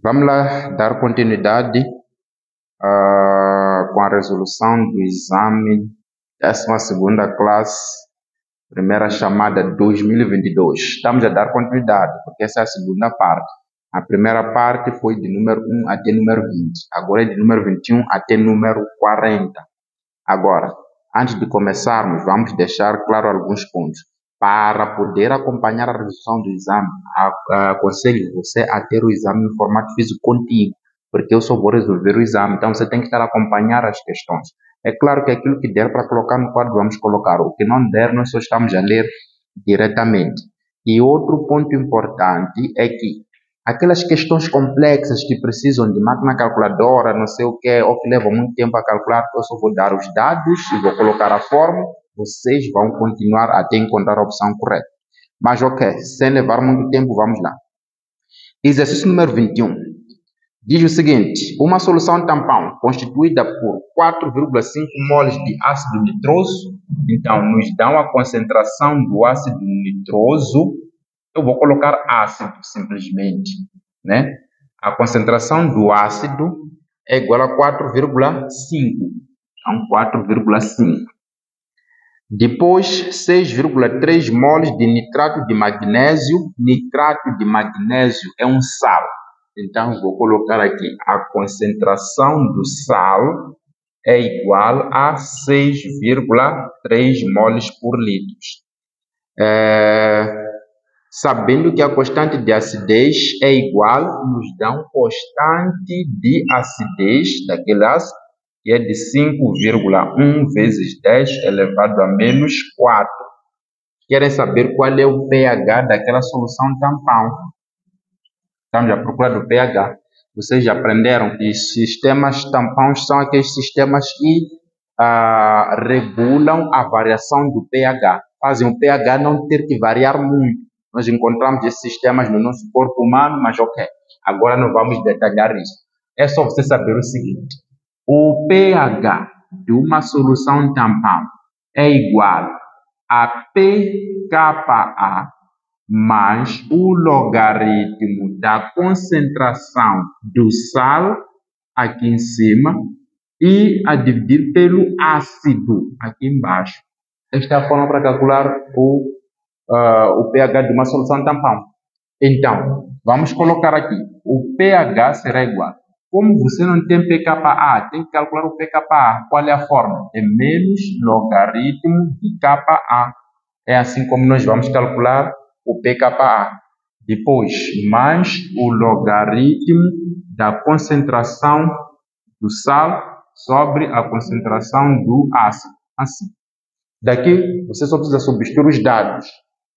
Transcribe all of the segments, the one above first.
Vamos lá dar continuidade com a resolução do exame 12ª classe, primeira chamada 2022. Estamos a dar continuidade, porque essa é a segunda parte. A primeira parte foi de número 1 até número 20. Agora é de número 21 até número 40. Agora, antes de começarmos, vamos deixar claro alguns pontos. Para poder acompanhar a resolução do exame, aconselho você a ter o exame em formato físico contigo, porque eu só vou resolver o exame, então você tem que estar a acompanhar as questões. É claro que aquilo que der para colocar no quadro, vamos colocar. O que não der, nós só estamos a ler diretamente. E outro ponto importante é que aquelas questões complexas que precisam de máquina calculadora, não sei o que, ou que levam muito tempo a calcular, eu só vou dar os dados e vou colocar a fórmula, vocês vão continuar até encontrar a opção correta. Mas ok, sem levar muito tempo, vamos lá. Exercício número 21. Diz o seguinte: uma solução tampão constituída por 4,5 moles de ácido nitroso, então nos dão a concentração do ácido nitroso. Eu vou colocar ácido simplesmente, né? A concentração do ácido é igual a 4,5. Então, 4,5. Depois, 6,3 moles de nitrato de magnésio. Nitrato de magnésio é um sal. Então, vou colocar aqui a concentração do sal é igual a 6,3 moles por litro. Sabendo que a constante de acidez é igual, nos dão constante de acidez daquele ácido, que é de 5,1 vezes 10 elevado a menos 4. Querem saber qual é o pH daquela solução tampão? Estamos à procura do pH. Vocês já aprenderam que sistemas tampões são aqueles sistemas que regulam a variação do pH. Fazem o pH não ter que variar muito. Nós encontramos esses sistemas no nosso corpo humano, mas ok. Agora não vamos detalhar isso. É só você saber o seguinte. O pH de uma solução tampão é igual a pKa mais o logaritmo da concentração do sal aqui em cima e a dividir pelo ácido aqui embaixo. Esta é a forma para calcular o pH de uma solução tampão. Então, vamos colocar aqui. O pH será igual. Como você não tem pKa, tem que calcular o pKa. Qual é a forma? É menos logaritmo de Ka. É assim como nós vamos calcular o pKa. Depois, mais o logaritmo da concentração do sal sobre a concentração do ácido. Assim. Daqui, você só precisa substituir os dados.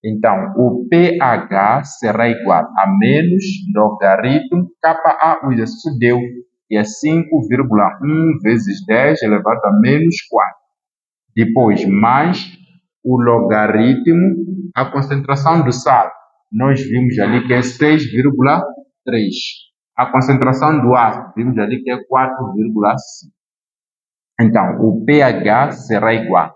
Então, o pH será igual a menos logaritmo Ka, o exercício deu, que é 5,1 vezes 10 elevado a menos 4. Depois, mais o logaritmo, a concentração do sal. Nós vimos ali que é 6,3. A concentração do ácido, vimos ali que é 4,5. Então, o pH será igual.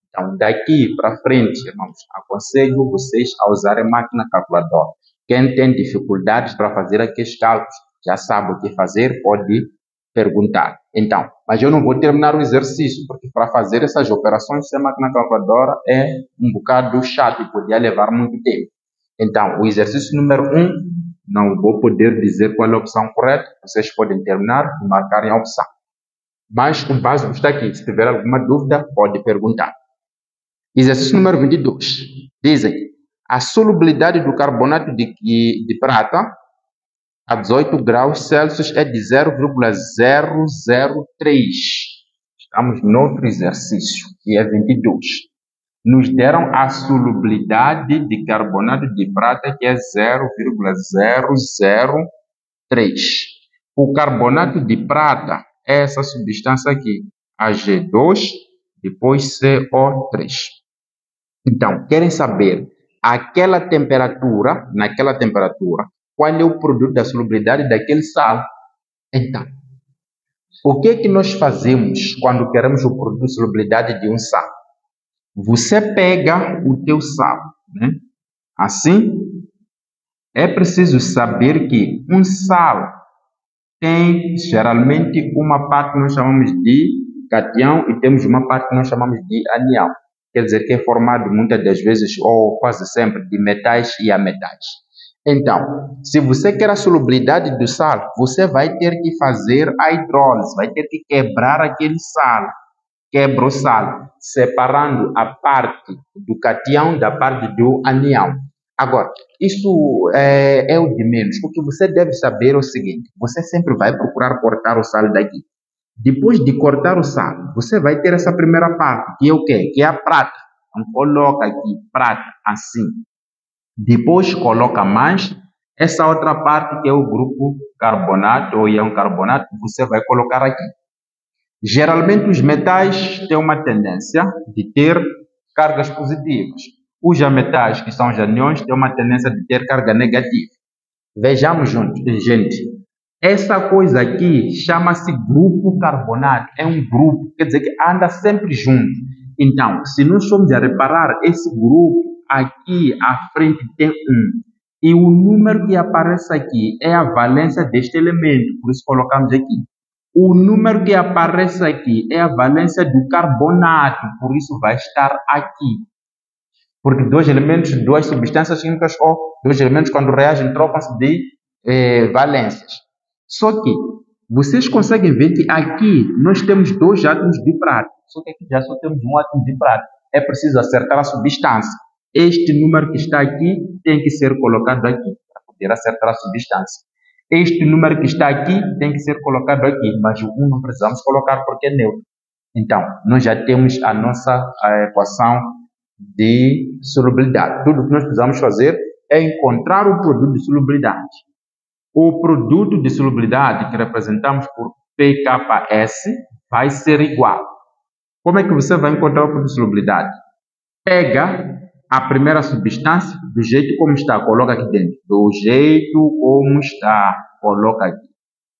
Então, daqui para frente, irmãos, aconselho vocês a usarem máquina calculadora. Quem tem dificuldades para fazer aqueles cálculos, já sabe o que fazer, pode perguntar. Então, mas eu não vou terminar o exercício, porque para fazer essas operações sem máquina calculadora é um bocado chato e poderia levar muito tempo. Então, o exercício número 1, não vou poder dizer qual é a opção correta, vocês podem terminar e marcarem a opção. Mas o básico está aqui, se tiver alguma dúvida, pode perguntar. Exercício número 22. Dizem, a solubilidade do carbonato de prata a 18 graus Celsius é de 0,003. Estamos no outro exercício, que é 22. Nos deram a solubilidade de carbonato de prata, que é 0,003. O carbonato de prata é essa substância aqui, Ag2, depois CO3. Então, querem saber naquela temperatura, qual é o produto da solubilidade daquele sal? Então, o que é que nós fazemos quando queremos o produto de solubilidade de um sal? Você pega o teu sal, né? Assim, É preciso saber que um sal tem geralmente uma parte que nós chamamos de cátion e temos uma parte que nós chamamos de anião. Quer dizer que é formado muitas das vezes ou quase sempre de metais e ametais. Então, se você quer a solubilidade do sal, você vai ter que fazer a hidrólise, vai ter que quebrar aquele sal. Quebra o sal, separando a parte do cátion da parte do anião. Agora, isso é o de menos. O que você deve saber é o seguinte: você sempre vai procurar cortar o sal daqui. Depois de cortar o sal, você vai ter essa primeira parte, que é o quê? Que é a prata. Então, coloca aqui prata assim. Depois coloca mais essa outra parte, que é o grupo carbonato ou íon carbonato, você vai colocar aqui. Geralmente os metais têm uma tendência de ter cargas positivas. Os ametais, que são os aniões, têm uma tendência de ter carga negativa. Vejamos juntos, gente. Essa coisa aqui chama-se grupo carbonato. É um grupo, quer dizer que anda sempre junto. Então, se nós formos a reparar, esse grupo aqui à frente tem 1. E o número que aparece aqui é a valência deste elemento. Por isso colocamos aqui. O número que aparece aqui é a valência do carbonato. Por isso vai estar aqui. Porque dois elementos, duas substâncias químicas ou dois elementos, quando reagem, trocam-se de valências. Só que vocês conseguem ver que aqui nós temos 2 átomos de prata. Só que aqui já só temos 1 átomo de prata. É preciso acertar a substância. Este número que está aqui tem que ser colocado aqui para poder acertar a substância. Este número que está aqui tem que ser colocado aqui, mas o 1 não precisamos colocar porque é neutro. Então, nós já temos a nossa equação de solubilidade. Tudo o que nós precisamos fazer é encontrar o produto de solubilidade. O produto de solubilidade que representamos por pKs vai ser igual. Como é que você vai encontrar o produto de solubilidade? Pega a primeira substância do jeito como está, coloca aqui dentro. Do jeito como está, coloca aqui.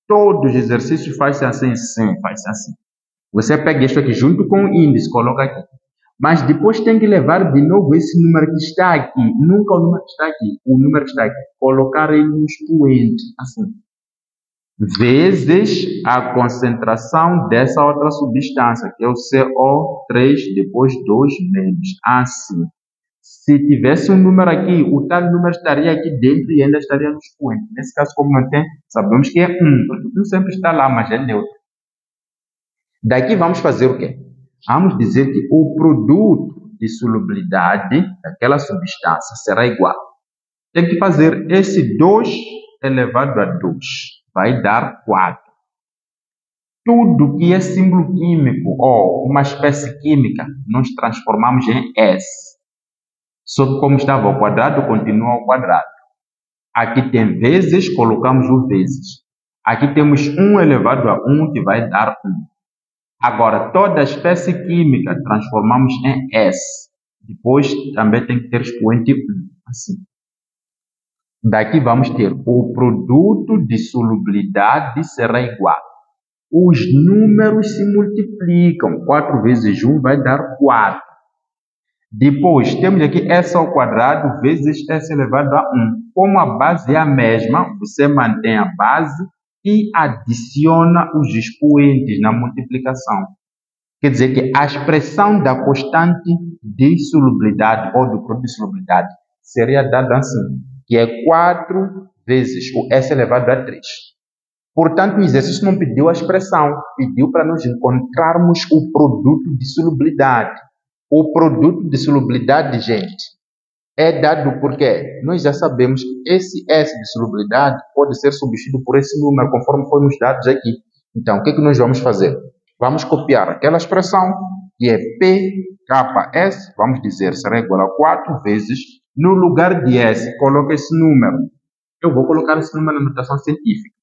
Todos os exercícios faz-se assim, sim, faz-se assim. Você pega isso aqui junto com o índice, coloca aqui. Mas depois tem que levar de novo esse número que está aqui. Nunca o número que está aqui. O número que está aqui. Colocar ele no expoente. Assim. Vezes a concentração dessa outra substância, que é o CO3, depois 2 menos. Assim. Se tivesse um número aqui, o tal número estaria aqui dentro e ainda estaria no expoente. Nesse caso, como não tem, sabemos que é 1. Porque 1 sempre está lá, mas é neutro. Daqui vamos fazer o quê? Vamos dizer que o produto de solubilidade daquela substância será igual. Tem que fazer esse 2 elevado a 2. Vai dar 4. Tudo que é símbolo químico ou uma espécie química, nós transformamos em S. Só que como estava ao quadrado, continua ao quadrado. Aqui tem vezes, colocamos o vezes. Aqui temos 1 elevado a 1, que vai dar 1. Agora, toda espécie química transformamos em S. Depois também tem que ter expoente 1. Assim. Daqui vamos ter o produto de solubilidade será igual. Os números se multiplicam. 4 vezes 1 vai dar 4. Depois temos aqui S ao quadrado vezes S elevado a 1. Como a base é a mesma, você mantém a base e adiciona os expoentes na multiplicação. Quer dizer que a expressão da constante de solubilidade ou do produto de solubilidade seria dada assim, que é 4 vezes o S elevado a 3. Portanto, o exercício não pediu a expressão, pediu para nós encontrarmos o produto de solubilidade. O produto de solubilidade, gente, é dado porque nós já sabemos que esse S de solubilidade pode ser substituído por esse número, conforme foi nos dados aqui. Então, o que nós vamos fazer? Vamos copiar aquela expressão, que é PKS, vamos dizer, será igual a 4 vezes, no lugar de S, coloca esse número. Eu vou colocar esse número na notação científica.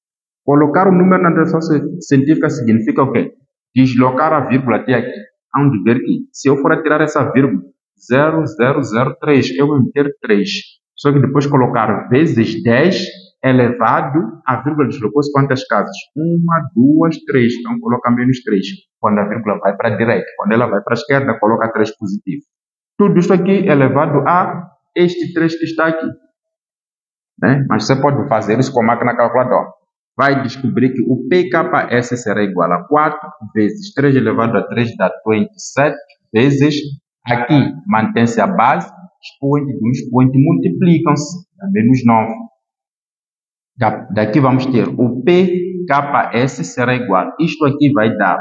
Colocar o número na notação científica significa o quê? Deslocar a vírgula até aqui. Vamos ver que, se eu for a tirar essa vírgula, 0003, eu vou meter 3. Só que depois colocar vezes 10 elevado, a vírgula deslocou-se quantas casas? 1, 2, 3. Então coloca menos 3. Quando a vírgula vai para a direita. Quando ela vai para a esquerda, coloca 3 positivo. Tudo isso aqui elevado a este 3 que está aqui. né? Mas você pode fazer isso com a máquina calculadora. Vai descobrir que o PKS será igual a 4 vezes 3 elevado a 3 dá 27 vezes, aqui mantém-se a base, expoente de um expoente multiplicam-se, dá menos 9. Daqui vamos ter o PKS será igual, isto aqui vai dar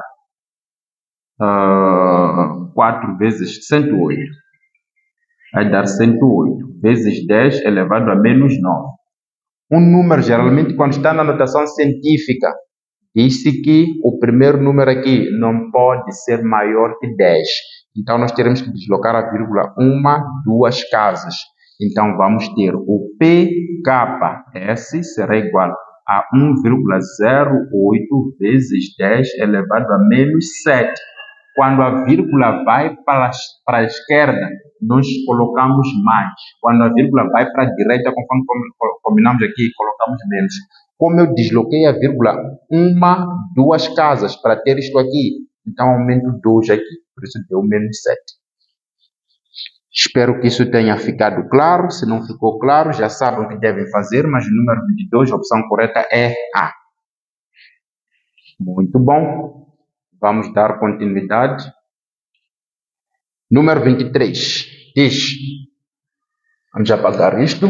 4 vezes 108, vai dar 108 vezes 10 elevado a menos 9. Um número, geralmente, quando está na notação científica, diz-se que o primeiro número aqui não pode ser maior que 10. Então, nós teremos que deslocar a vírgula duas casas. Então, vamos ter o PKS será igual a 1,08 vezes 10 elevado a menos 7. Quando a vírgula vai para a esquerda, nós colocamos mais. Quando a vírgula vai para a direita, conforme combinamos aqui, colocamos menos. Como eu desloquei a vírgula duas casas para ter isto aqui, então aumento 2 aqui. Por isso deu menos 7. Espero que isso tenha ficado claro. Se não ficou claro, já sabem o que devem fazer, mas o número 22, a opção correta é A. Muito bom. Vamos dar continuidade. Número 23 diz, vamos apagar isto.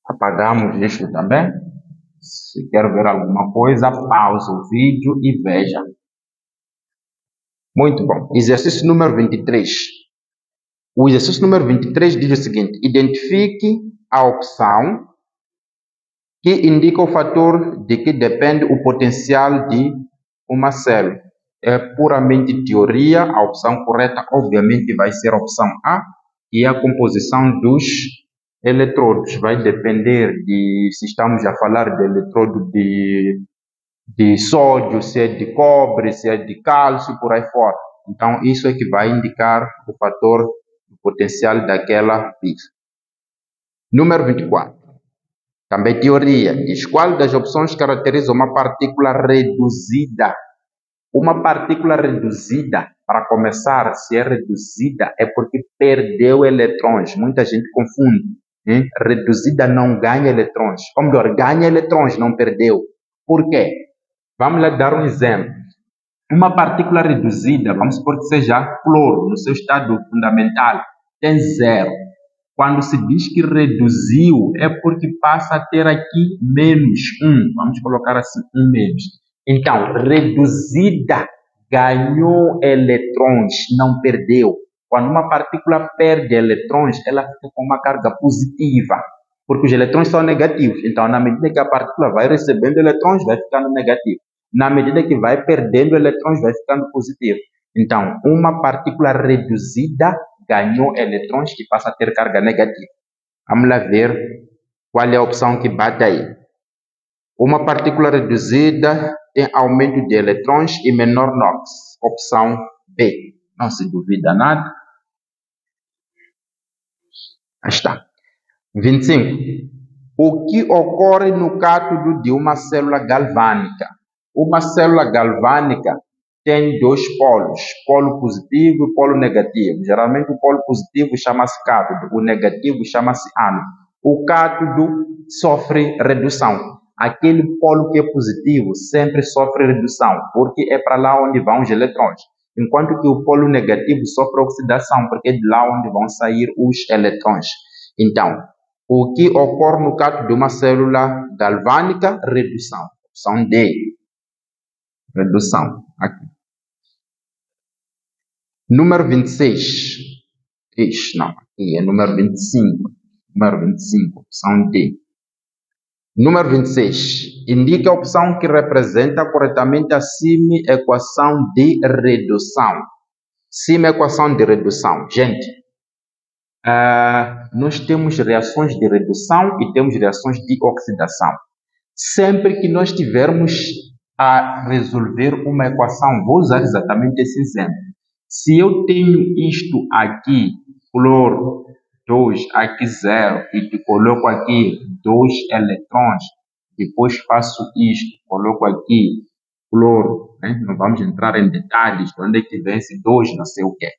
Apagamos isto também. Se quer ver alguma coisa, pausa o vídeo e veja. Muito bom. Exercício número 23. O exercício número 23 diz o seguinte: identifique a opção que indica o fator de que depende o potencial de uma célula. É puramente teoria. A opção correta, obviamente, vai ser a opção A, e a composição dos eletrodos. Vai depender de se estamos a falar de eletrodo de sódio, se é de cobre, se é de cálcio, por aí fora. Então, isso é que vai indicar o fator do potencial daquela pista. Número 24. Também teoria. Diz qual das opções caracteriza uma partícula reduzida? Uma partícula reduzida, para começar, se é reduzida, é porque perdeu eletrões. Muita gente confunde. Hein? Reduzida não ganha eletrões. Ou melhor, ganha eletrões, não perdeu. Por quê? Vamos lá dar um exemplo. Uma partícula reduzida, vamos supor que seja flúor, no seu estado fundamental, tem 0. Quando se diz que reduziu, é porque passa a ter aqui menos 1. Vamos colocar assim, 1 menos. Então, reduzida, ganhou eletrões, não perdeu. Quando uma partícula perde eletrões, ela fica com uma carga positiva, porque os eletrões são negativos. Então, na medida que a partícula vai recebendo eletrões, vai ficando negativo. Na medida que vai perdendo eletrões, vai ficando positivo. Então, uma partícula reduzida ganhou eletrões e passa a ter carga negativa. Vamos lá ver qual é a opção que bate aí. Uma partícula reduzida tem aumento de eletrões e menor NOx. Opção B. Não se duvida nada. Aí está. 25. O que ocorre no cátodo de uma célula galvânica? Uma célula galvânica tem dois polos, polo positivo e polo negativo. Geralmente o polo positivo chama-se cátodo, o negativo chama-se ânodo. O cátodo sofre redução. Aquele polo que é positivo sempre sofre redução, porque é para lá onde vão os eletrões. Enquanto que o polo negativo sofre oxidação, porque é de lá onde vão sair os eletrões. Então, o que ocorre no cátodo de uma célula galvânica? Redução. Opção D. Redução. Aqui. Número 26. Não, aqui é número 25. Número 25, opção D. Número 26. Indica a opção que representa corretamente a equação de redução. Equação de redução. Gente, nós temos reações de redução e temos reações de oxidação. Sempre que nós tivermos a resolver uma equação, vou usar exatamente esse exemplo. Se eu tenho isto aqui, flúor 2, aqui 0, e te coloco aqui 2 eletrões, depois faço isto, coloco aqui flúor, né? Não vamos entrar em detalhes de onde é que vem esse 2, não sei o quê.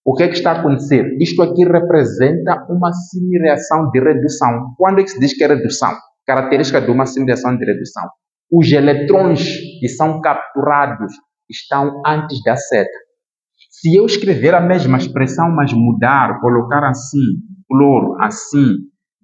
O que é que está a acontecer? Isto aqui representa uma semi-reação de redução. Quando é que se diz que é redução? Característica de uma semi-reação de redução. Os eletrões que são capturados estão antes da seta. Se eu escrever a mesma expressão, mas mudar, colocar assim, cloro assim,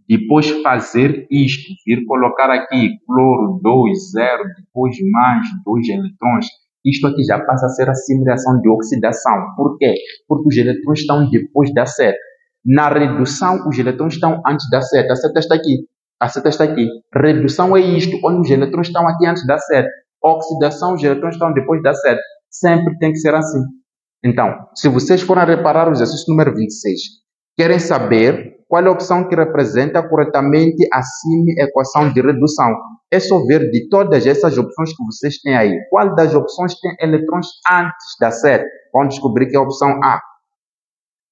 depois fazer isto, vir colocar aqui cloro 2, 0, depois mais 2 eletrões, isto aqui já passa a ser a simulação de oxidação. Por quê? Porque os eletrões estão depois da seta. Na redução, os eletrões estão antes da seta. A seta está aqui. A seta está aqui. Redução é isto, onde os eletrões estão aqui antes da seta. Oxidação, os eletrões estão depois da seta. Sempre tem que ser assim. Então, se vocês forem reparar o exercício número 26, querem saber qual é a opção que representa corretamente a semi-equação de redução. É só ver de todas essas opções que vocês têm aí, qual das opções tem eletrões antes da seta. Vão descobrir que é a opção A.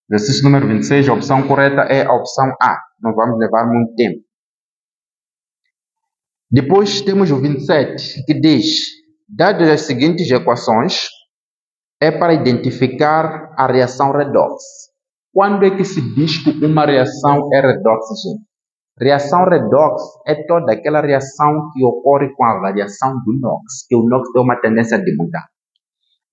Exercício número 26, a opção correta é a opção A. Não vamos levar muito tempo. Depois temos o 27, que diz, dadas as seguintes equações, é para identificar a reação redox. Quando é que se diz que uma reação é redox, gente? Reação redox é toda aquela reação que ocorre com a variação do NOx, que o NOx tem uma tendência de mudar.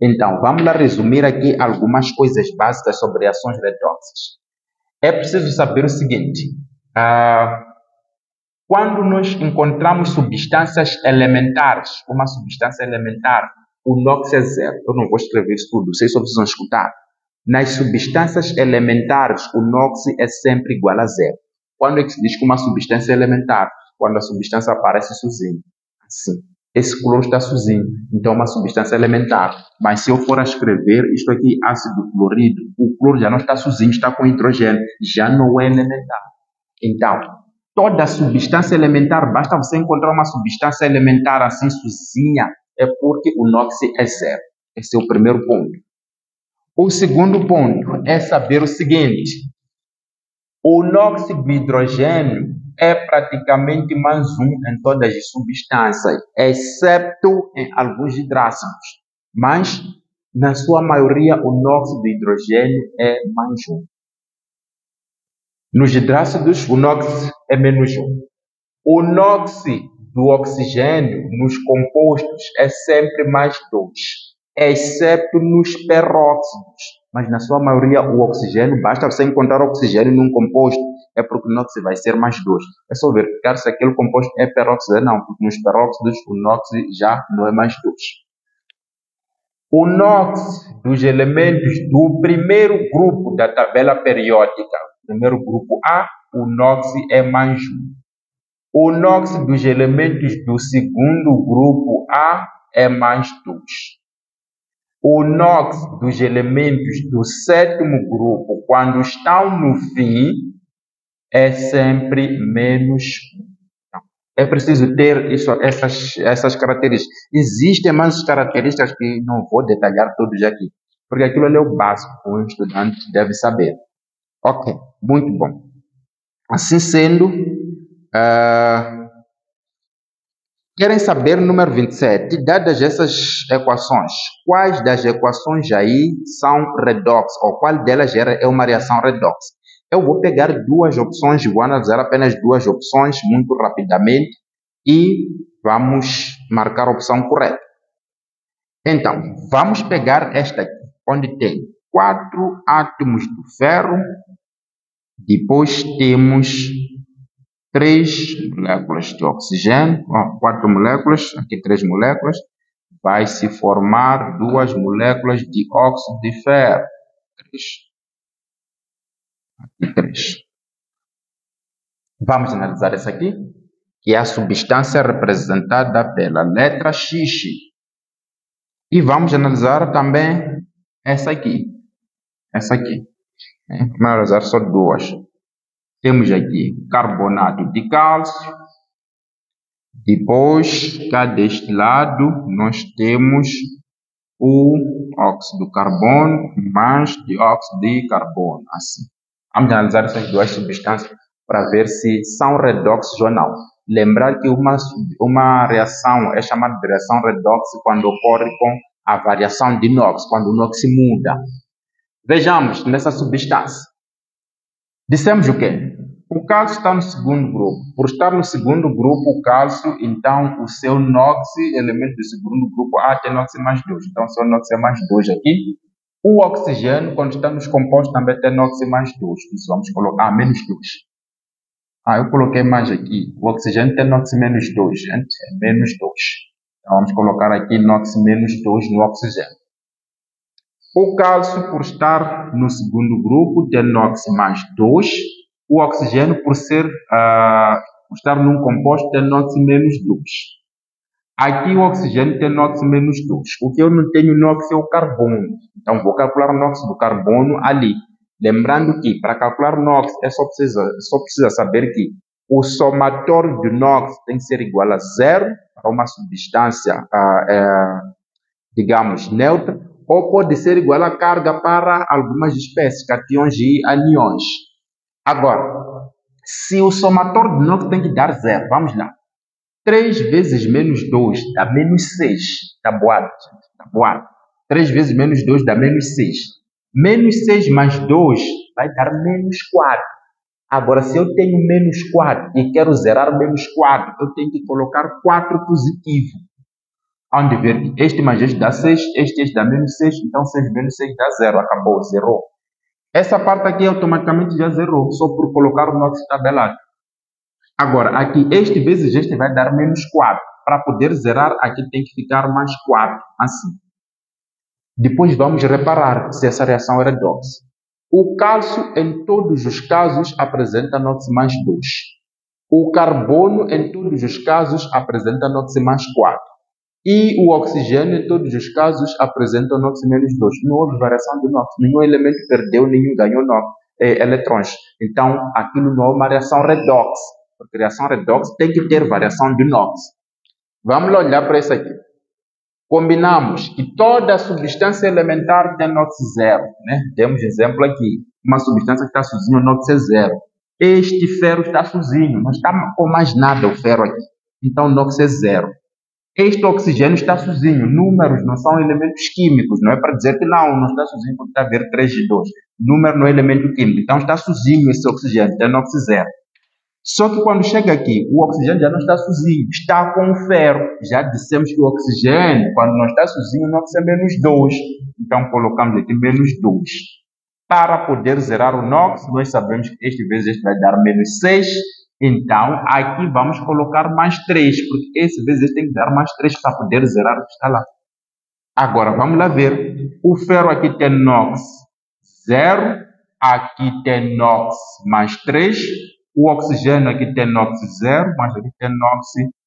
Então, vamos lá resumir aqui algumas coisas básicas sobre reações redoxes. É preciso saber o seguinte, quando nós encontramos substâncias elementares, uma substância elementar, o NOx é zero. Eu não vou escrever isso tudo, vocês só precisam escutar. Nas substâncias elementares, o NOx é sempre igual a zero. Quando é que se diz que uma substância é elementar? Quando a substância aparece sozinha. Assim. Esse cloro está sozinho, então é uma substância elementar. Mas se eu for a escrever isto aqui, ácido clorídrico, o cloro já não está sozinho, está com hidrogênio, já não é elementar. Então, toda substância elementar, basta você encontrar uma substância elementar assim sozinha, é porque o NOx é zero. Esse é o primeiro ponto. O segundo ponto é saber o seguinte, o NOx do hidrogênio é praticamente mais um em todas as substâncias, exceto em alguns hidrácidos. Mas, na sua maioria, o NOx do hidrogênio é mais um. Nos hidrácidos, o NOx é menos um. O NOx do oxigênio nos compostos é sempre mais 2, exceto nos peróxidos. Mas na sua maioria o oxigênio, basta você encontrar oxigênio num composto, é porque o NOx vai ser mais 2. É só verificar se aquele composto é peróxido ou não, porque nos peróxidos o NOx já não é mais 2. O NOx dos elementos do primeiro grupo da tabela periódica, primeiro grupo A, o NOx é mais 1. O NOx dos elementos do segundo grupo A é mais 2. O NOx dos elementos do sétimo grupo, quando estão no fim, é sempre menos 1. É preciso ter essas características. Existem mais características que não vou detalhar todos aqui, porque aquilo ali é o básico que o estudante deve saber. Ok, muito bom. Assim sendo, querem saber, número 27, dadas essas equações, quais das equações aí são redox, ou qual delas é uma reação redox? Eu vou pegar duas opções, vou analisar apenas duas opções muito rapidamente e vamos marcar a opção correta. Então, vamos pegar esta aqui, onde tem 4 átomos do ferro, depois temos 3 moléculas de oxigênio, 4 moléculas, aqui 3 moléculas, vai se formar 2 moléculas de óxido de ferro. 3. Aqui 3. Vamos analisar essa aqui, que é a substância representada pela letra X. E vamos analisar também essa aqui. Essa aqui. Vamos analisar só duas. Temos aqui carbonato de cálcio. Depois, cá deste lado, nós temos o óxido de carbono mais dióxido de carbono. Assim. Vamos analisar essas duas substâncias para ver se são redoxos ou não. Lembrar que uma reação é chamada de reação redox quando ocorre com a variação de NOx, quando o NOx muda. Vejamos nessa substância. Dissemos o quê? O cálcio está no segundo grupo. Por estar no segundo grupo, o cálcio, então o seu NOx, elemento do segundo grupo, tem NOx mais 2. Então o seu NOx é mais 2 aqui. O oxigênio, quando está nos compostos, também tem NOx mais 2. Isso vamos colocar menos 2. Eu coloquei mais aqui. O oxigênio tem NOx menos 2, gente. É menos 2. Então vamos colocar aqui NOx menos 2 no oxigênio. O cálcio, por estar no segundo grupo, tem NOx mais 2. O oxigênio, por estar num composto, tem NOx menos 2. Aqui o oxigênio tem NOx menos 2. O que eu não tenho NOx é o carbono. Então vou calcular o NOx do carbono ali. Lembrando que para calcular NOx só precisa saber que o somatório do NOx tem que ser igual a 0 para uma substância, digamos, neutra, ou pode ser igual a carga para algumas espécies, cations e aniões. Agora, se o somatório do NOx tem que dar 0, vamos lá. 3 vezes menos 2 dá menos 6. Está boado, gente. Está boado. 3 vezes menos 2 dá menos 6. Menos 6 mais 2 vai dar menos 4. Agora, se eu tenho menos 4 e quero zerar menos 4, eu tenho que colocar 4 positivo. Onde ver que este mais este dá 6, este dá menos 6, então 6 menos 6 dá 0. Acabou, zerou. Essa parte aqui automaticamente já zerou, só por colocar o NOx tabelado. Agora, aqui, este vezes este vai dar menos 4. Para poder zerar, aqui tem que ficar mais 4, assim. Depois vamos reparar se essa reação é redox. O cálcio, em todos os casos, apresenta NOx mais 2. O carbono, em todos os casos, apresenta NOx mais 4. E o oxigênio, em todos os casos, apresenta NOx menos 2. Não houve variação de NOx. Nenhum elemento perdeu, nenhum ganhou eletrões. Então, aquilo não é uma reação redox. Porque reação redox tem que ter variação de NOx. Vamos olhar para isso aqui. Combinamos que toda substância elementar tem NOx zero, né? Temos exemplo aqui. Uma substância que está sozinho, o NOx é zero. Este ferro está sozinho, não está com mais nada o ferro aqui. Então, o NOx é zero. Este oxigênio está sozinho. Números não são elementos químicos. Não é para dizer que não está sozinho porque está a ver 3 de 2. Número não é elemento químico. Então, está sozinho esse oxigênio, tem NOx zero. Só que quando chega aqui, o oxigênio já não está sozinho, está com o ferro. Já dissemos que o oxigênio, quando não está sozinho, o NOx é menos 2. Então, colocamos aqui menos 2. Para poder zerar o NOx, nós sabemos que este vezes este vai dar menos 6. Então, aqui vamos colocar mais 3, porque esse vezes este tem que dar mais 3 para poder zerar o que está lá. Agora, vamos lá ver. O ferro aqui tem NOx 0, aqui tem NOx mais 3. O oxigênio aqui tem NOx 0, mas aqui tem NOx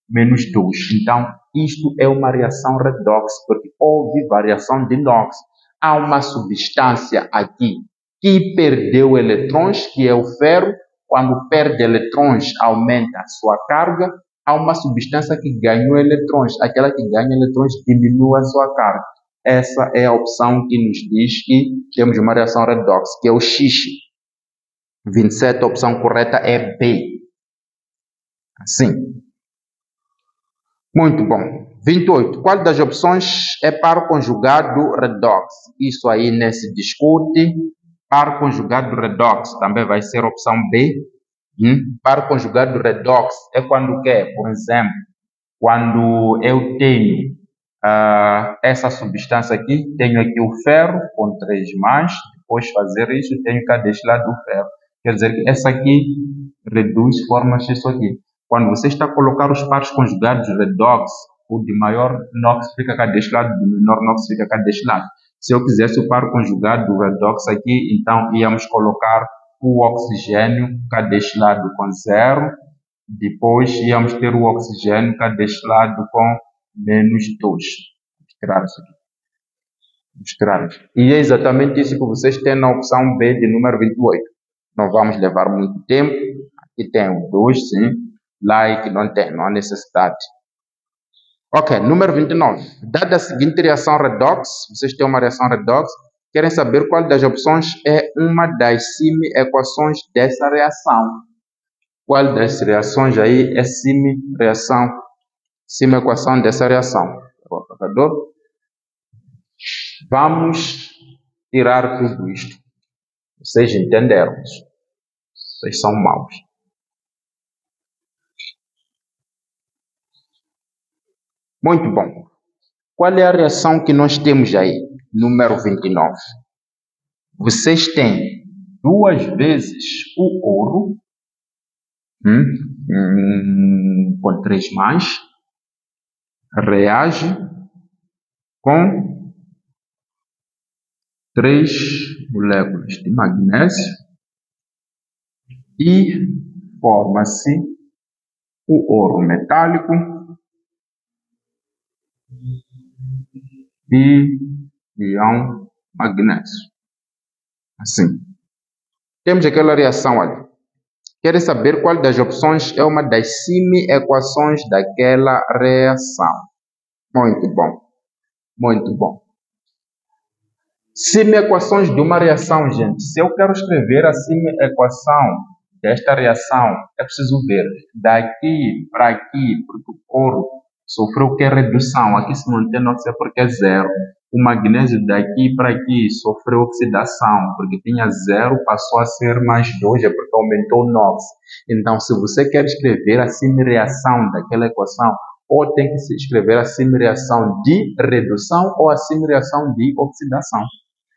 menos 2. Então, isto é uma reação redox, porque houve variação de NOx. Há uma substância aqui que perdeu eletrões, que é o ferro. Quando perde eletrões, aumenta a sua carga. Há uma substância que ganhou eletrões. Aquela que ganha eletrões diminui a sua carga. Essa é a opção que nos diz que temos uma reação redox, que é o X. 27, a opção correta é B. Assim. Muito bom. 28. Qual das opções é par conjugado redox? Isso aí nem se discute. Par conjugado redox também vai ser a opção B. Par conjugado redox é quando o quê? Por exemplo, quando eu tenho essa substância aqui, tenho aqui o ferro com 3 mais, depois fazer isso, tenho cá deste lado o ferro. Quer dizer que essa aqui reduz, forma isso aqui. Quando você está a colocar os pares conjugados redox, o de maior NOx fica cá deste lado, o de menor NOx fica cá deste lado. Se eu quisesse o par conjugado redox aqui, então íamos colocar o oxigênio cá deste lado com 0, depois íamos ter o oxigênio cá deste lado com menos 2. Vou tirar isso aqui. Mostrar. E é exatamente isso que vocês têm na opção B de número 28. Não vamos levar muito tempo. Aqui tem o 2, sim. Like não tem, não há necessidade. Ok, número 29. Dada a seguinte reação redox, vocês têm uma reação redox, querem saber qual das opções é uma das semi-equações dessa reação. Qual das reações aí é semi-equação dessa reação? O aplicador. Vamos tirar tudo isto. Vocês entenderam? Vocês são maus. Muito bom. Qual é a reação que nós temos aí? Número 29. Vocês têm 2 vezes o ouro, com 3 mais, reage com 3 moléculas de magnésio e forma-se o ouro metálico e íon magnésio. Assim. Temos aquela reação ali. Querem saber qual das opções é uma das semi-equações daquela reação? Muito bom. Muito bom. Semi-equações de uma reação, gente. Se eu quero escrever a semi-equação desta reação, é preciso ver daqui para aqui, porque o ouro sofreu o que é redução. Aqui se não tem noção porque é 0. O magnésio daqui para aqui sofreu oxidação, porque tinha 0, passou a ser mais 2, é porque aumentou 9. Então, se você quer escrever a semi-reação daquela equação, ou tem que se escrever a semi-reação de redução ou a semi-reação de oxidação.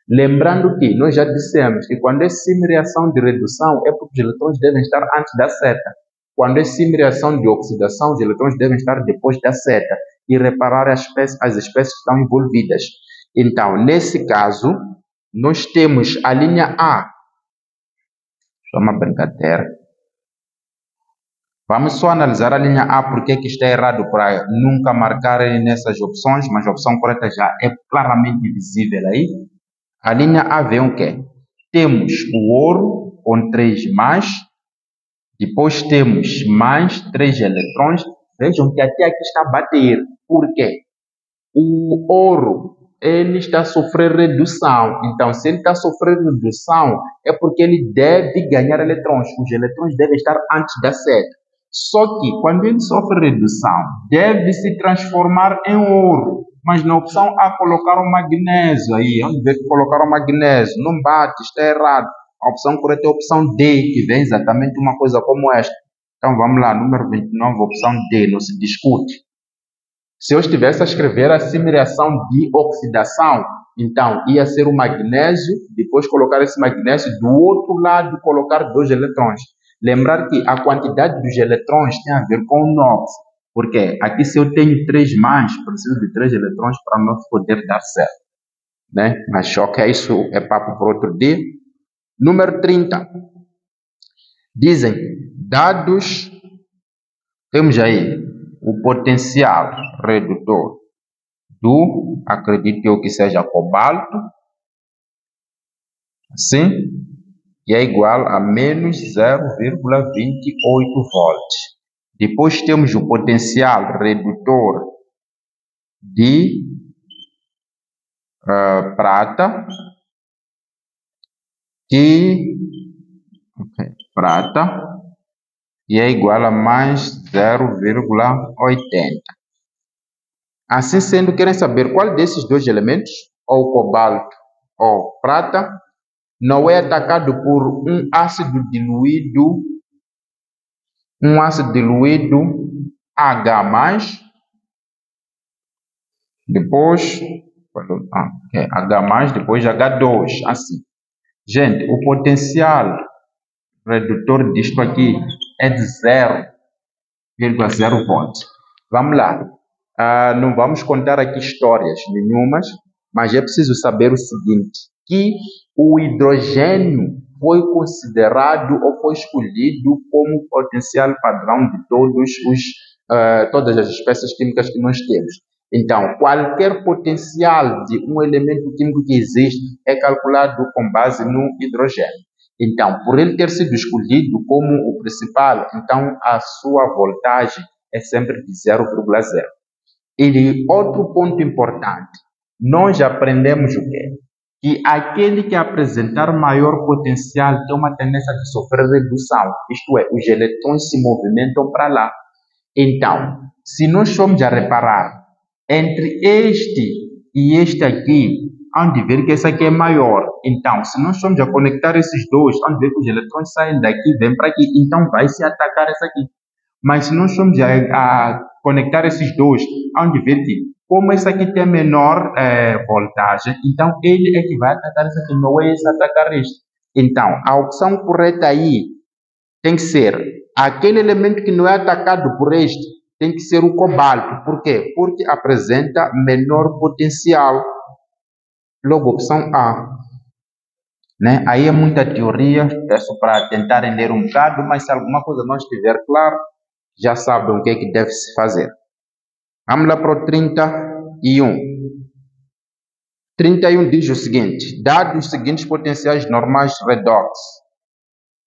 Lembrando que nós já dissemos que quando é semi-reação de redução, é porque os eletrões devem estar antes da seta. Quando é semi-reação de oxidação, os eletrões devem estar depois da seta e reparar as espécies que estão envolvidas. Então, nesse caso, nós temos a linha A. Só uma brincadeira. Vamos só analisar a linha A, porque que está errado para nunca marcarem nessas opções, mas a opção correta já é claramente visível aí. A linha A vem o quê? Temos o ouro com 3 mais, depois temos mais 3 eletrões. Vejam que até aqui está a bater. Por quê? O ouro, ele está a sofrer redução. Então, se ele está a sofrer redução, é porque ele deve ganhar eletrões. Os eletrões devem estar antes da seta. Só que, quando ele sofre redução, deve se transformar em ouro. Mas na opção A, colocar o magnésio aí. Onde vê que colocar o magnésio? Não bate, está errado. A opção correta é a opção D, que vem exatamente uma coisa como esta. Então, vamos lá. Número 29, opção D. Não se discute. Se eu estivesse a escrever a semi-reação de oxidação, então ia ser o magnésio, depois colocar esse magnésio, do outro lado colocar 2 eletrões. Lembrar que a quantidade dos eletrões tem a ver com o NOx, porque aqui se eu tenho 3 mais, preciso de 3 eletrões para nós poder dar certo. Né? Mas ok, isso é papo para outro dia. Número 30. Dizem, dados, temos aí o potencial redutor do, acredito eu que seja cobalto, assim, e é igual a menos 0,28 volts. Depois temos o potencial redutor de prata, prata, e é igual a mais 0,80. Assim sendo, querem saber qual desses 2 elementos, ou cobalto ou prata, não é atacado por um ácido diluído H+, depois H+, depois H2, assim. Gente, o potencial redutor disto aqui é de 0,0 volts. Vamos lá. Não vamos contar aqui histórias nenhumas, mas é preciso saber o seguinte, que o hidrogênio foi considerado ou foi escolhido como potencial padrão de todas as espécies químicas que nós temos. Então, qualquer potencial de um elemento químico que existe é calculado com base no hidrogênio. Então, por ele ter sido escolhido como o principal, então a sua voltagem é sempre de 0,0. E outro ponto importante, nós aprendemos o quê? Que aquele que apresentar maior potencial tem uma tendência de sofrer redução, isto é, os eletrões se movimentam para lá. Então, se nós formos a reparar, entre este e este aqui, há de ver que esse aqui é maior. Então, se nós formos a conectar esses dois, há de ver que os eletrões saem daqui e vêm para aqui. Então, vai se atacar essa aqui. Mas se nós formos a conectar esses dois, há de ver que, como esse aqui tem menor voltagem, então ele é que vai atacar esse aqui, não é esse atacar este. Então, a opção correta aí tem que ser aquele elemento que não é atacado por este, tem que ser o cobalto. Por quê? Porque apresenta menor potencial. Logo, opção A. Né? Aí é muita teoria, peço para tentarem ler um bocado, mas se alguma coisa não estiver claro, já sabem o que é que deve se fazer. Vamos lá para o 31. 31 diz o seguinte: dados os seguintes potenciais normais redox.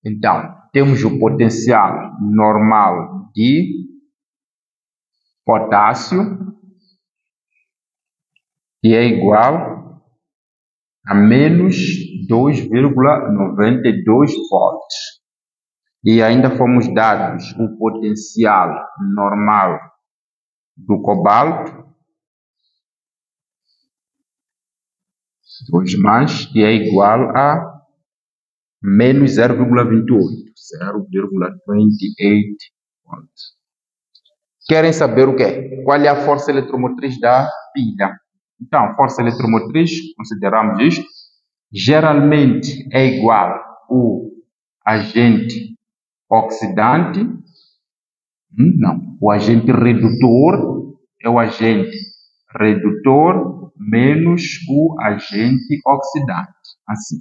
Então, temos o potencial normal de potássio, que é igual a menos 2,92 volts. E ainda fomos dados o potencial normal do cobalto, 2 mais, que é igual a menos 0,28 volts. Querem saber o quê? Qual é a força eletromotriz da pilha? Então, força eletromotriz, consideramos isto, geralmente é igual ao agente oxidante, o agente redutor é o agente redutor menos o agente oxidante, assim.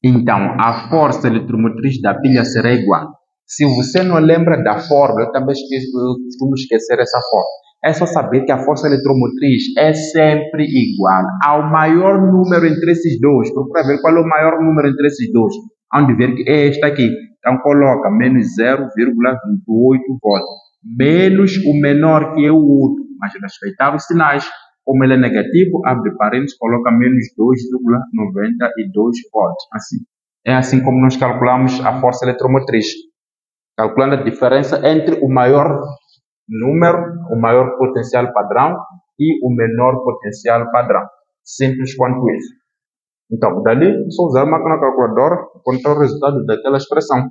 Então, a força eletromotriz da pilha será igual. Se você não lembra da fórmula, eu também costumo esquecer essa fórmula. É só saber que a força eletromotriz é sempre igual ao maior número entre esses dois. Procura ver qual é o maior número entre esses dois. Há de ver que é este aqui. Então, coloca menos 0,28 volts. Menos o menor que é o outro. Mas respeitar os sinais. Como ele é negativo, abre parênteses, coloca menos 2,92 volts. Assim. É assim como nós calculamos a força eletromotriz. Calculando a diferença entre o maior número, o maior potencial padrão e o menor potencial padrão. Simples quanto isso. Então, dali, é só usar a máquina calculadora para encontrar o resultado daquela expressão.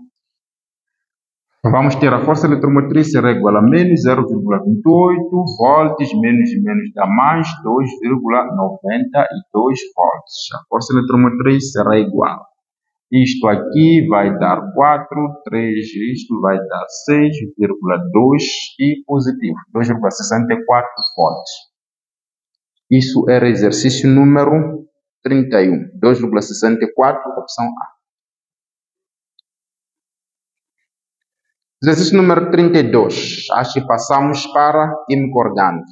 Vamos ter a força eletromotriz será igual a menos 0,28 volts, menos dá mais 2,92 volts. A força eletromotriz será igual. Isto aqui vai dar 4, 3, isto vai dar 6,2 e positivo, 2,64 volts. Isso era exercício número 31, 2,64, opção A. Exercício número 32, acho que passamos para química orgânica.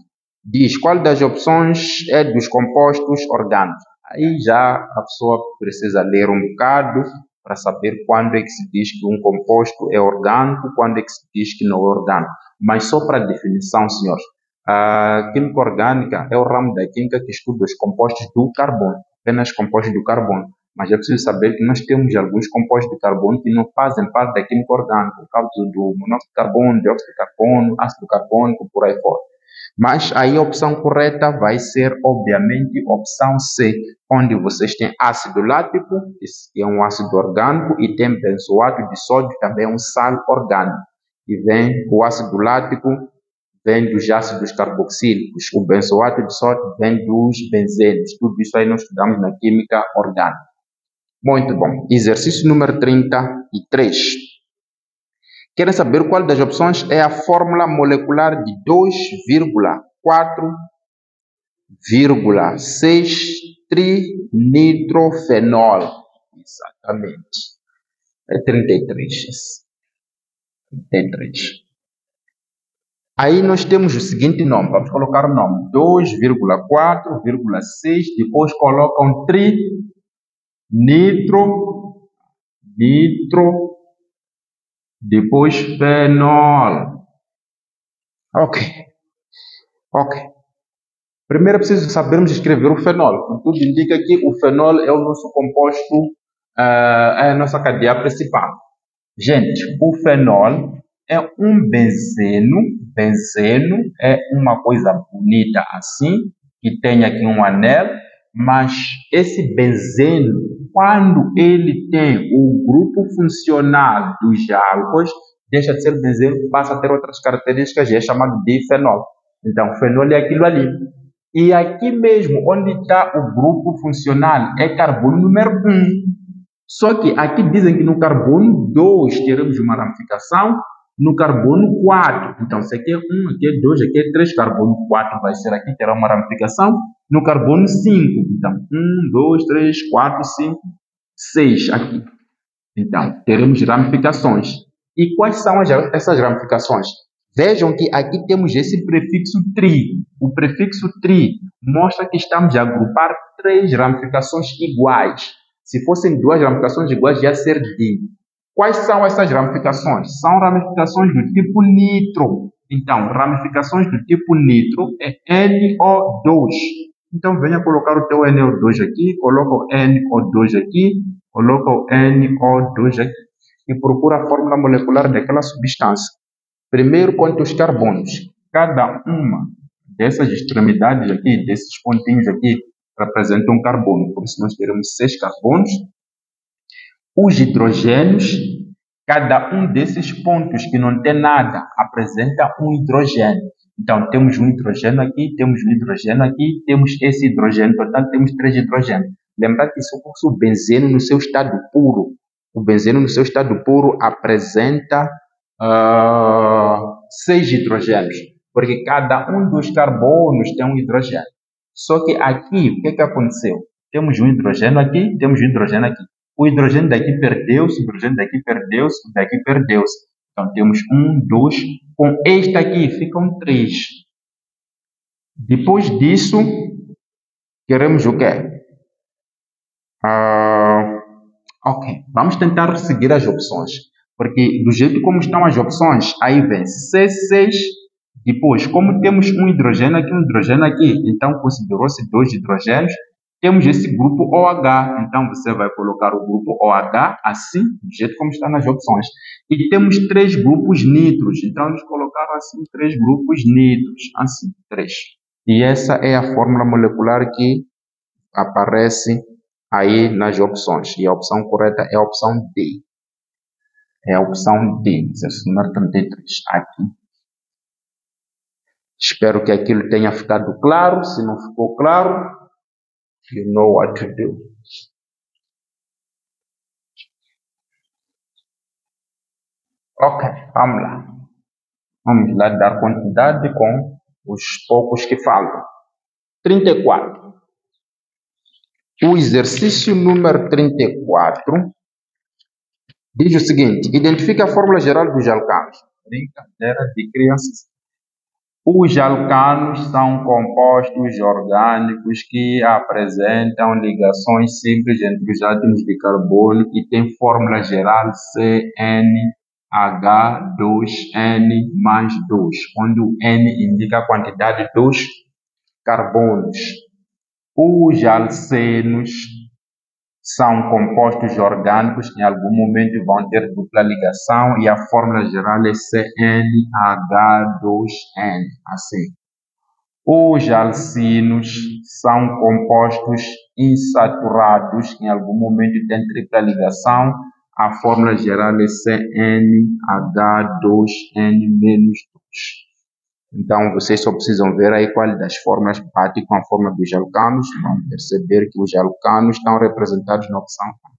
Diz qual das opções é dos compostos orgânicos. Aí já a pessoa precisa ler um bocado para saber quando é que se diz que um composto é orgânico, quando é que se diz que não é orgânico. Mas só para definição, senhores, a química orgânica é o ramo da química que estuda os compostos do carbono, apenas compostos do carbono. Mas é preciso saber que nós temos alguns compostos de carbono que não fazem parte da química orgânica, por causa do monóxido de carbono, dióxido de carbono, ácido carbônico, por aí fora. Mas aí a opção correta vai ser, obviamente, opção C, onde vocês têm ácido lático, que é um ácido orgânico, e tem benzoato de sódio, também é um sal orgânico. E vem o ácido lático, vem dos ácidos carboxílicos, o benzoato de sódio vem dos benzenos. Tudo isso aí nós estudamos na química orgânica. Muito bom. Exercício número 33. Querem saber qual das opções é a fórmula molecular de 2,4,6 trinitrofenol? Exatamente. É 33. 33. Aí nós temos o seguinte nome. Vamos colocar o nome. 2,4,6. Depois colocam nitro, depois fenol. Ok. Primeiro é preciso sabermos escrever o fenol. Tudo indica que o fenol é o nosso composto, é a nossa cadeia principal. Gente, o fenol é um benzeno. Benzeno é uma coisa bonita assim, que tem aqui um anel, Mas esse benzeno, quando ele tem o grupo funcional dos álcoois, deixa de ser benzeno, passa a ter outras características e é chamado de fenol. Então, fenol é aquilo ali. E aqui mesmo, onde está o grupo funcional, é carbono número 1. Só que aqui dizem que no carbono 2 teremos uma ramificação, no carbono 4. Então, se aqui é 1, aqui é 2, aqui é 3, carbono 4 vai ser aqui, terá uma ramificação. No carbono 5, então, 1, 2, 3, 4, 5, 6 aqui. Então, teremos ramificações. E quais são essas ramificações? Vejam que aqui temos esse prefixo tri. O prefixo tri mostra que estamos a agrupar 3 ramificações iguais. Se fossem 2 ramificações iguais, ia ser di. Quais são essas ramificações? São ramificações do tipo nitro. Então, ramificações do tipo nitro é NO2. Então, venha colocar o teu NO2 aqui, coloca o NO2 aqui, coloca o NO2 aqui e procura a fórmula molecular daquela substância. Primeiro, conta os carbonos. Cada uma dessas extremidades aqui, desses pontinhos aqui, representa um carbono. Por isso, nós teremos 6 carbonos. Os hidrogênios, cada um desses pontos que não tem nada, apresenta um hidrogênio. Então, temos um hidrogênio aqui, temos um hidrogênio aqui, temos esse hidrogênio, portanto, temos 3 hidrogênios. Lembrar que se fosse o benzeno no seu estado puro, o benzeno no seu estado puro apresenta 6 hidrogênios, porque cada um dos carbonos tem um hidrogênio. Só que aqui, o que aconteceu? Temos um hidrogênio aqui, temos um hidrogênio aqui. O hidrogênio daqui perdeu-se, o hidrogênio daqui perdeu-se, o daqui perdeu-se. Então, temos 1, 2, com este aqui ficam 3. Depois disso, queremos o quê? Ok, vamos tentar seguir as opções, porque do jeito como estão as opções, aí vem C6, depois, como temos um hidrogênio aqui, então considerou-se 2 hidrogênios, temos esse grupo OH, então você vai colocar o grupo OH assim, do jeito como está nas opções. E temos 3 grupos nitros, então eles colocaram assim 3 grupos nitros, assim, 3. E essa é a fórmula molecular que aparece aí nas opções. E a opção correta é a opção D. É a opção D, exercício número 33, aqui. Espero que aquilo tenha ficado claro. Se não ficou claro, you know what to do. Ok, vamos lá. Vamos lá dar quantidade com os poucos que faltam. 34. O exercício número 34 diz o seguinte: identifique a fórmula geral dos alcanos. Brincadeira de crianças. Os alcanos são compostos orgânicos que apresentam ligações simples entre os átomos de carbono e têm fórmula geral CnH2n mais 2, onde o N indica a quantidade dos carbonos. Os alcenos são compostos orgânicos que em algum momento vão ter dupla ligação e a fórmula geral é CnH2n, assim. Os alcinos são compostos insaturados que em algum momento têm tripla ligação, a fórmula geral é CnH2n-2. Então, vocês só precisam ver aí qual das fórmulas bate com a fórmula dos alcanos. Vão perceber que os alcanos estão representados na opção A.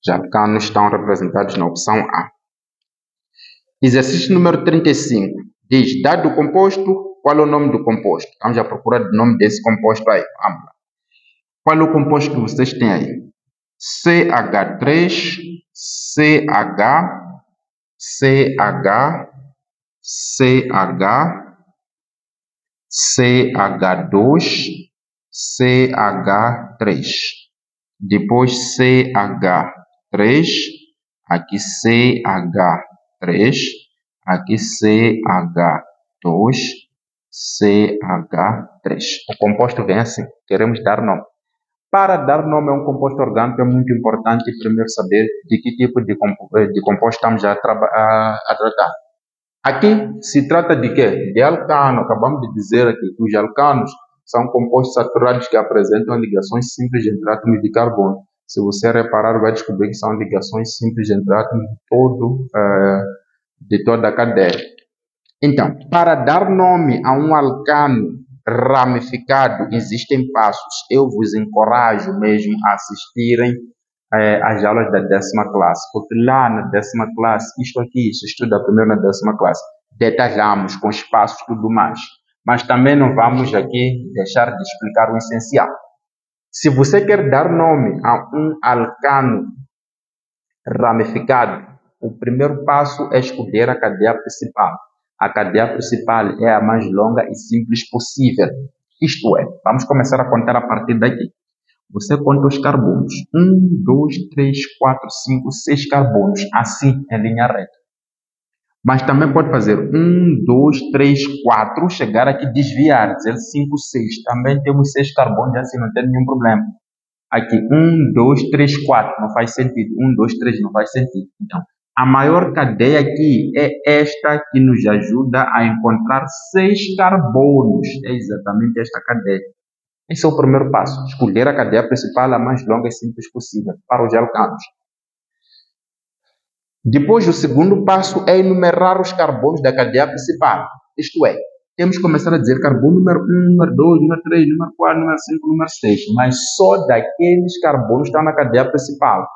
Os alcanos estão representados na opção A. Exercício número 35. Diz, dado o composto, qual é o nome do composto? Vamos já procurar o nome desse composto aí. Vamos lá. Qual é o composto que vocês têm aí? CH3, CH, CH, CH, CH2, CH3. Depois CH3, aqui CH3, aqui CH2, CH3. O composto vem assim, queremos dar nome. Para dar nome a um composto orgânico é muito importante primeiro saber de que tipo de composto estamos a tratar. Aqui se trata de quê? De alcano. Acabamos de dizer aqui que os alcanos são compostos saturados que apresentam ligações simples entre átomos de carbono. Se você reparar, vai descobrir que são ligações simples entre átomos de toda a cadeia. Então, para dar nome a um alcano ramificado, existem passos. Eu vos encorajo mesmo a assistirem às aulas da 10ª classe, porque lá na 10ª classe, isto aqui se estuda primeiro na 10ª classe, detalhamos com os passos e tudo mais. Mas também não vamos aqui deixar de explicar o essencial. Se você quer dar nome a um alcano ramificado, o primeiro passo é escolher a cadeia principal. A cadeia principal é a mais longa e simples possível. Isto é, vamos começar a contar a partir daqui. Você conta os carbonos. 1, 2, 3, 4, 5, 6 carbonos. Assim, em linha reta. Mas também pode fazer 1, 2, 3, 4, chegar aqui desviar, dizer 5, 6. Também temos 6 carbonos, assim não tem nenhum problema. Aqui, 1, 2, 3, 4, não faz sentido. 1, 2, 3, não faz sentido. Então, a maior cadeia aqui é esta que nos ajuda a encontrar 6 carbonos. É exatamente esta cadeia. Esse é o primeiro passo. Escolher a cadeia principal a mais longa e simples possível para os alcanos. Depois, o segundo passo é enumerar os carbonos da cadeia principal. Isto é, temos que começar a dizer carbono número 1, número 2, número 3, número 4, número 5, número 6. Mas só daqueles carbonos que estão na cadeia principal.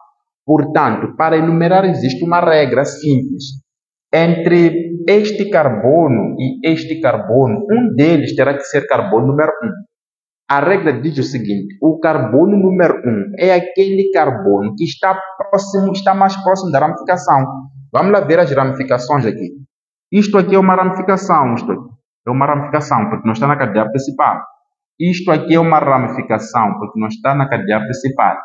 Portanto, para enumerar existe uma regra simples. Entre este carbono e este carbono, um deles terá que ser carbono número 1. A regra diz o seguinte: o carbono número 1 é aquele carbono que está mais próximo da ramificação. Vamos lá ver as ramificações aqui. Isto aqui é uma ramificação, isto aqui é uma ramificação, porque não está na cadeia principal. Isto aqui é uma ramificação, porque não está na cadeia principal.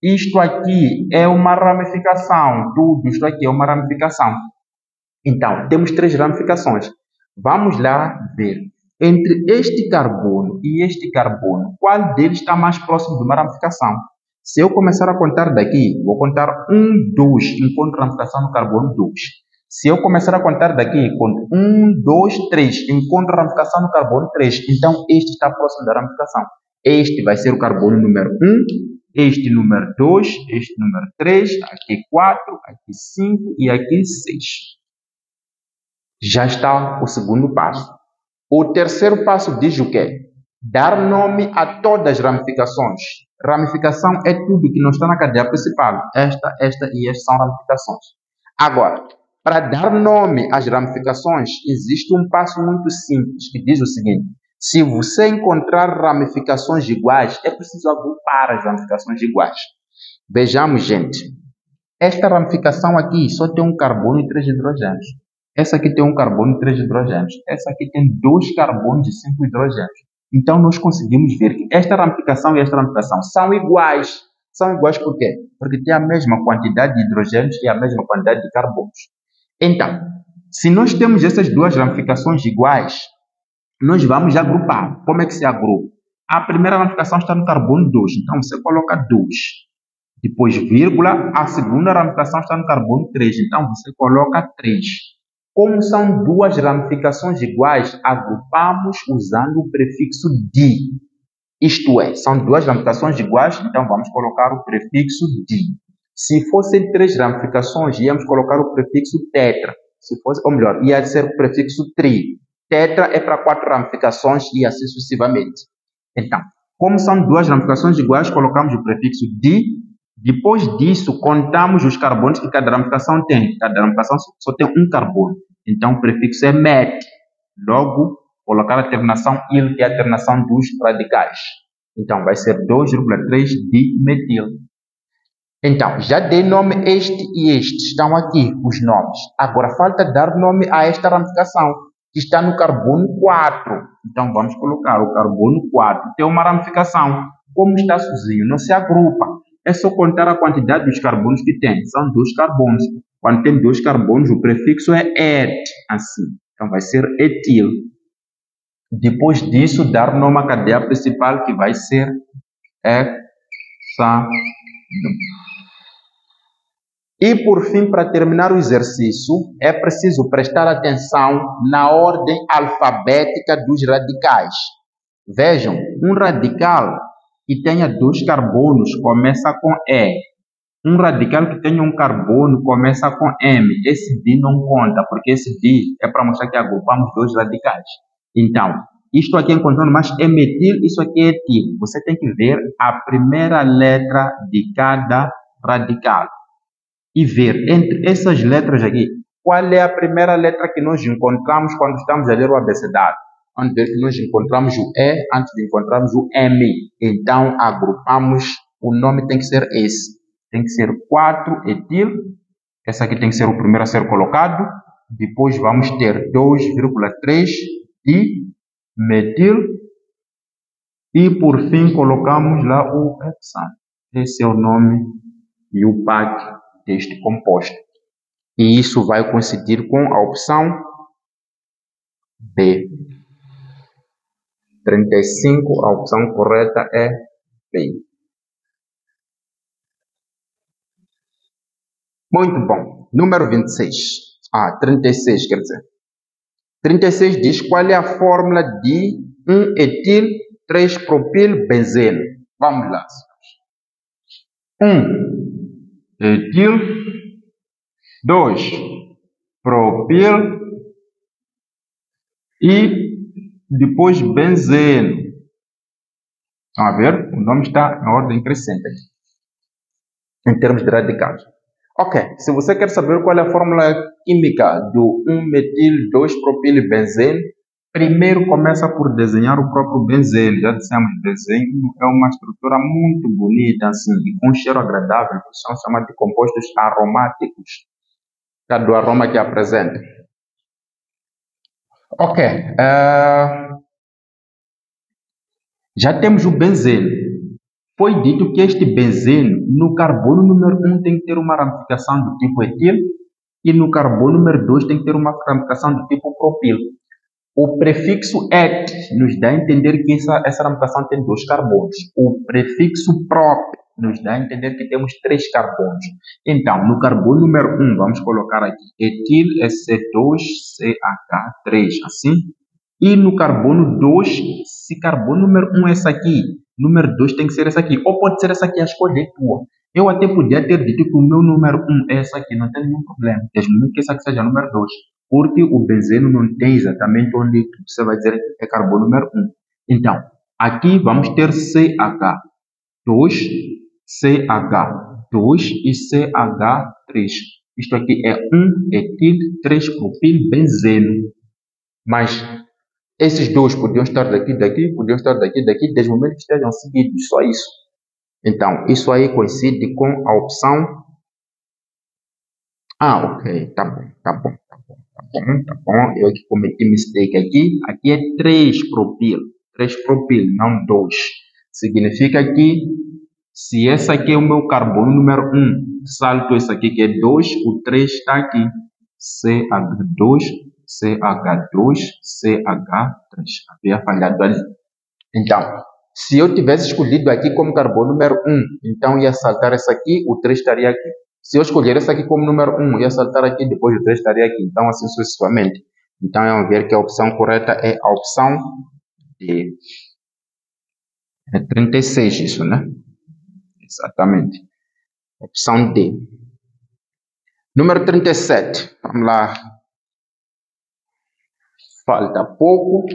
Isto aqui é uma ramificação, tudo isto aqui é uma ramificação. Então, temos 3 ramificações. Vamos lá ver. Entre este carbono e este carbono, qual deles está mais próximo de uma ramificação? Se eu começar a contar daqui, vou contar 1, 2, encontro ramificação no carbono 2. Se eu começar a contar daqui, conto 1, 2, 3, encontro ramificação no carbono 3. Então, este está próximo da ramificação. Este vai ser o carbono número 1, este número 2, este número 3, aqui 4, aqui 5 e aqui 6. Já está o segundo passo. O terceiro passo diz o quê? Dar nome a todas as ramificações. Ramificação é tudo que não está na cadeia principal. Esta e esta são ramificações. Agora, para dar nome às ramificações, existe um passo muito simples que diz o seguinte: se você encontrar ramificações iguais, é preciso agrupar as ramificações iguais. Vejamos, gente. Esta ramificação aqui só tem um carbono e 3 hidrogênios. Essa aqui tem um carbono e 3 hidrogênios. Essa aqui tem 2 carbonos e 5 hidrogênios. Então, nós conseguimos ver que esta ramificação e esta ramificação são iguais. São iguais por quê? Porque tem a mesma quantidade de hidrogênios e a mesma quantidade de carbonos. Então, se nós temos essas 2 ramificações iguais, nós vamos agrupar. Como é que se agrupa? A primeira ramificação está no carbono 2. Então, você coloca 2. Depois, vírgula, a segunda ramificação está no carbono 3. Então, você coloca 3. Como são 2 ramificações iguais, agrupamos usando o prefixo di. Isto é, são 2 ramificações iguais, então vamos colocar o prefixo di. Se fossem 3 ramificações, íamos colocar o prefixo tetra. Se fosse, ou melhor, ia ser o prefixo tri. Tetra é para 4 ramificações e assim sucessivamente. Então, como são 2 ramificações iguais, colocamos o prefixo di. Depois disso, contamos os carbonos que cada ramificação tem. Cada ramificação só tem um carbono. Então, o prefixo é met. Logo, colocar a terminação il, que é a terminação dos radicais. Então, vai ser 2,3 dimetil. Então, já dei nome a este e este. Estão aqui os nomes. Agora, falta dar nome a esta ramificação, que está no carbono 4. Então, vamos colocar o carbono 4. Tem uma ramificação. Como está sozinho, não se agrupa. É só contar a quantidade dos carbonos que tem. São 2 carbonos. Quando tem 2 carbonos, o prefixo é et, assim. Então, vai ser etil. Depois disso, dar nome à cadeia principal, que vai ser hexano. E, por fim, para terminar o exercício, é preciso prestar atenção na ordem alfabética dos radicais. Vejam, um radical que tenha 2 carbonos começa com E. Um radical que tenha um carbono começa com M. Esse D não conta, porque esse D é para mostrar que agrupamos 2 radicais. Então, isto aqui é encontrando, mas é metil, isso aqui é etil. Você tem que ver a primeira letra de cada radical e ver entre essas letras aqui, qual é a primeira letra que nós encontramos quando estamos a ler o abecedário. Vamos ver que nós encontramos o E antes de encontrarmos o M. Então, agrupamos, o nome tem que ser esse. Tem que ser 4-etil. Esse aqui tem que ser o primeiro a ser colocado. Depois vamos ter 2,3 de metil. E, por fim, colocamos lá o hexano. Esse é o nome e o PAC deste composto. E isso vai coincidir com a opção B. 35, a opção correta é B. Muito bom. Número 26. 36, quer dizer. 36 diz qual é a fórmula de 1-etil 3-propil-benzeno. Vamos lá. 1-etil 2-propil e depois benzeno. Estão a ver? O nome está em ordem crescente aqui, em termos de radicais. Ok, se você quer saber qual é a fórmula química do 1-metil 2-propil-benzeno, primeiro começa por desenhar o próprio benzeno. Já dissemos, benzeno é uma estrutura muito bonita, assim, e com um cheiro agradável, que são chamados de compostos aromáticos, do aroma que apresenta. Ok, já temos o benzeno. Foi dito que este benzeno, no carbono número 1 tem que ter uma ramificação do tipo etil e no carbono número 2 tem que ter uma ramificação do tipo propil. O prefixo et nos dá a entender que essa ramificação tem 2 carbonos. O prefixo prop nos dá a entender que temos 3 carbonos. Então, no carbono número 1, vamos colocar aqui etil é C2CH3, assim. E no carbono 2, se carbono número 1 é essa aqui, número 2 tem que ser essa aqui. Ou pode ser essa aqui, a escolha é tua. Eu até podia ter dito que o meu número 1 é essa aqui, não tem nenhum problema. Desde que essa aqui seja número 2. Porque o benzeno não tem exatamente onde você vai dizer que é carbono número 1. Então, aqui vamos ter CH2, CH2 e CH3. Isto aqui é 1-etil 3-propil-benzeno. Mas esses dois podiam estar daqui, podiam estar daqui, desde o momento que estejam seguidos, só isso. Então, isso aí coincide com a opção... ok, tá bom. Eu aqui cometi mistake aqui. Aqui é 3-propil, não 2. Significa que, se esse aqui é o meu carbono número 1, salto esse aqui que é 2, o 3 está aqui. CH2, CH2, CH3. Havia falhado ali. Então, se eu tivesse escolhido aqui como carbono número 1, então ia saltar esse aqui, o 3 estaria aqui. Se eu escolher esse aqui como número 1, ia saltar aqui, depois o 3 estaria aqui. Então, assim sucessivamente. Então, vamos ver que a opção correta é a opção D. É 36 isso, né? Exatamente. Opção D. Número 37. Vamos lá. Falta pouco.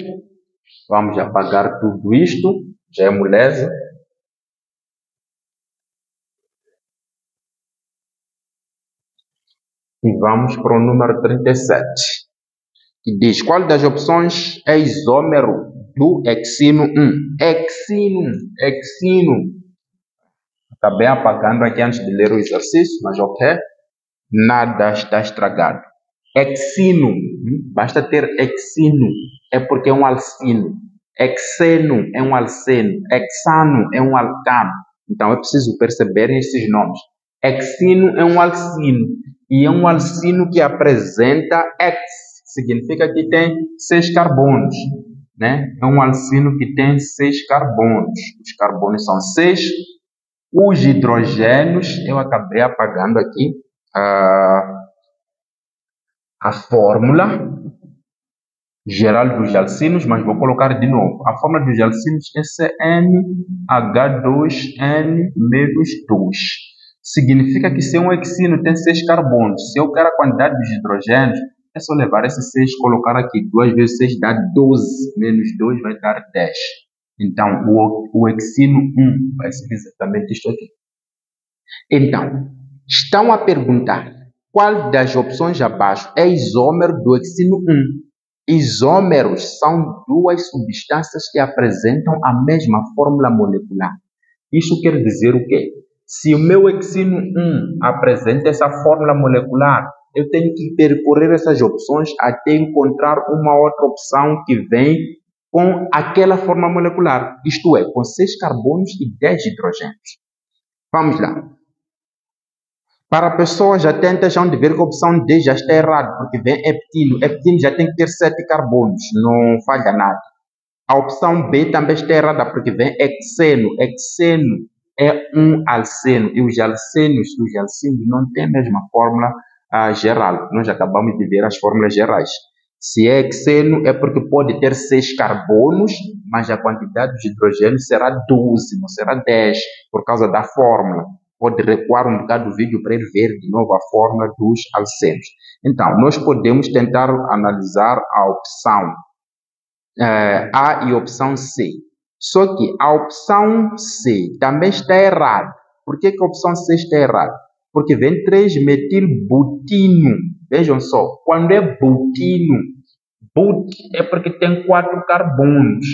Vamos apagar tudo isto. Já é moleza. E vamos para o número 37. Que diz, qual das opções é isômero do hexino 1? Hexino. Acabei apagando aqui antes de ler o exercício, mas ok. Nada está estragado. Hexino, basta ter hexino, é porque é um alcino. Hexeno é um alceno. Hexano é um alcano. Então é preciso perceber esses nomes. Hexino é um alcino. E é um alcino que apresenta hex. Significa que tem 6 carbonos. Né? É um alcino que tem 6 carbonos. Os carbonos são 6. Os hidrogênios, eu acabei apagando aqui a fórmula geral dos alcinos, mas vou colocar de novo. A fórmula dos alcinos é CnH2n menos 2. Significa que se um hexino tem 6 carbonos, se eu quero a quantidade dos hidrogênios, é só levar esses 6 colocar aqui. 2 vezes 6 dá 12, menos 2 vai dar 10. Então, o hexino 1 vai ser exatamente isto aqui. Então, estão a perguntar qual das opções abaixo é isômero do hexino 1. Isômeros são duas substâncias que apresentam a mesma fórmula molecular. Isso quer dizer o quê? Se o meu hexino 1 apresenta essa fórmula molecular, eu tenho que percorrer essas opções até encontrar uma outra opção que vem com aquela fórmula molecular, isto é, com 6 carbonos e 10 hidrogênios. Vamos lá. Para pessoas atentas, vão ver que a opção D já está errada, porque vem heptino. Heptino já tem que ter 7 carbonos, não falha nada. A opção B também está errada, porque vem hexeno. Hexeno é um alceno, e os alcenos não têm a mesma fórmula geral. Nós acabamos de ver as fórmulas gerais. Se é hexeno, é porque pode ter 6 carbonos, mas a quantidade de hidrogênio será 12, não será 10, por causa da fórmula. Pode recuar um bocado do vídeo para ele ver de novo a fórmula dos alcenos. Então, nós podemos tentar analisar a opção A e a opção C. Só que a opção C também está errada. Por que a opção C está errada? Porque vem 3-metilbutino. Vejam só, quando é butino, but é porque tem 4 carbonos.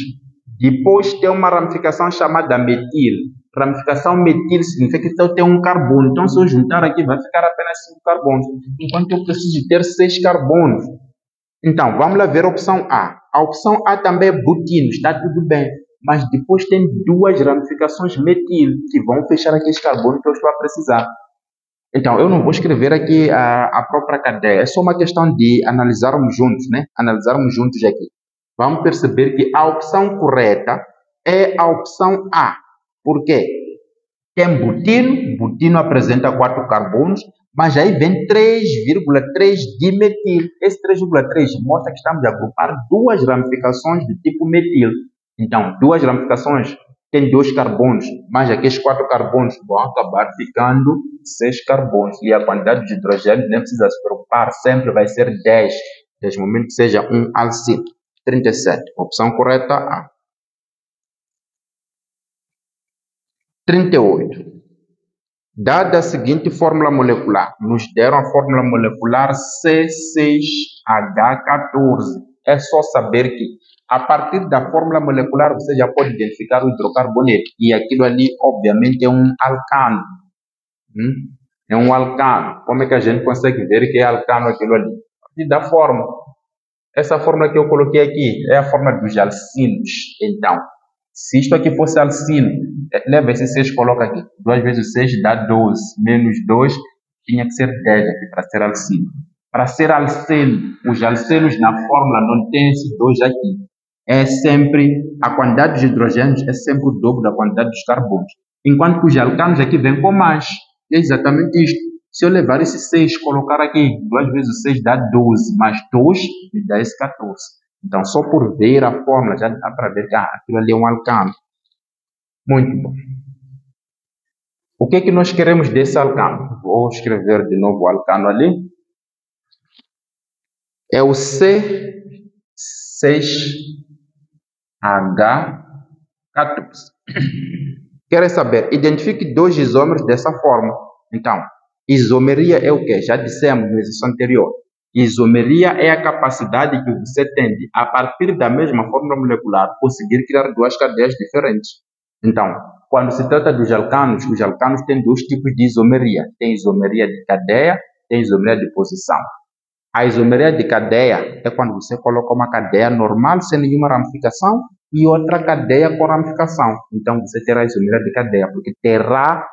Depois tem uma ramificação chamada metil. Ramificação metil significa que eu tenho um carbono. Então, se eu juntar aqui, vai ficar apenas 5 carbonos. Enquanto eu preciso ter 6 carbonos. Então, vamos lá ver a opção A. A opção A também é butino, está tudo bem. Mas depois tem 2 ramificações metil, que vão fechar aqueles carbonos que eu estou a precisar. Então, eu não vou escrever aqui a própria cadeia. É só uma questão de analisarmos juntos, né? Analisarmos juntos aqui. Vamos perceber que a opção correta é a opção A. Por quê? Tem butino, butino apresenta 4 carbonos, mas aí vem 3,3 dimetil. Esse 3,3 mostra que estamos a agrupar 2 ramificações do tipo metil. Então, 2 ramificações têm 2 carbonos, mas aqueles 4 carbonos vão acabar ficando 6 carbonos. E a quantidade de hidrogênio nem precisa se preocupar, sempre vai ser 10, desde o momento que seja um alcino. 37. Opção correta A. 38. Dada a seguinte fórmula molecular, nos deram a fórmula molecular C6H14. É só saber que, a partir da fórmula molecular, você já pode identificar o hidrocarboneto. E aquilo ali, obviamente, é um alcano. É um alcano. Como é que a gente consegue ver que é alcano aquilo ali? A partir da fórmula. Essa fórmula que eu coloquei aqui é a fórmula dos alcinos. Então, se isto aqui fosse alcino, leva esse 6, coloca aqui. 2 vezes 6 dá 12. Menos 2 tinha que ser 10 aqui para ser alcino. Para ser alceno, os alcenos na fórmula não tem esse 2 aqui. É sempre, a quantidade de hidrogênios é sempre o dobro da quantidade dos carbonos. Enquanto que os alcanos aqui vêm com mais. É exatamente isto. Se eu levar esse 6, colocar aqui, 2 vezes 6 dá 12, mais 2 me dá esse 14. Então, só por ver a fórmula, já dá para ver que aquilo ali é um alcano. Muito bom. O que é que nós queremos desse alcano? Vou escrever de novo o alcano ali. É o C6H14. Querem saber? Identifique 2 isômeros dessa forma. Então, isomeria é o quê? Já dissemos no exercício anterior. Isomeria é a capacidade que você tem de, a partir da mesma fórmula molecular, conseguir criar 2 cadeias diferentes. Então, quando se trata dos alcanos, os alcanos têm 2 tipos de isomeria. Tem isomeria de cadeia, tem isomeria de posição. A isomeria de cadeia é quando você coloca uma cadeia normal, sem nenhuma ramificação, e outra cadeia com ramificação. Então, você terá a isomeria de cadeia, porque terá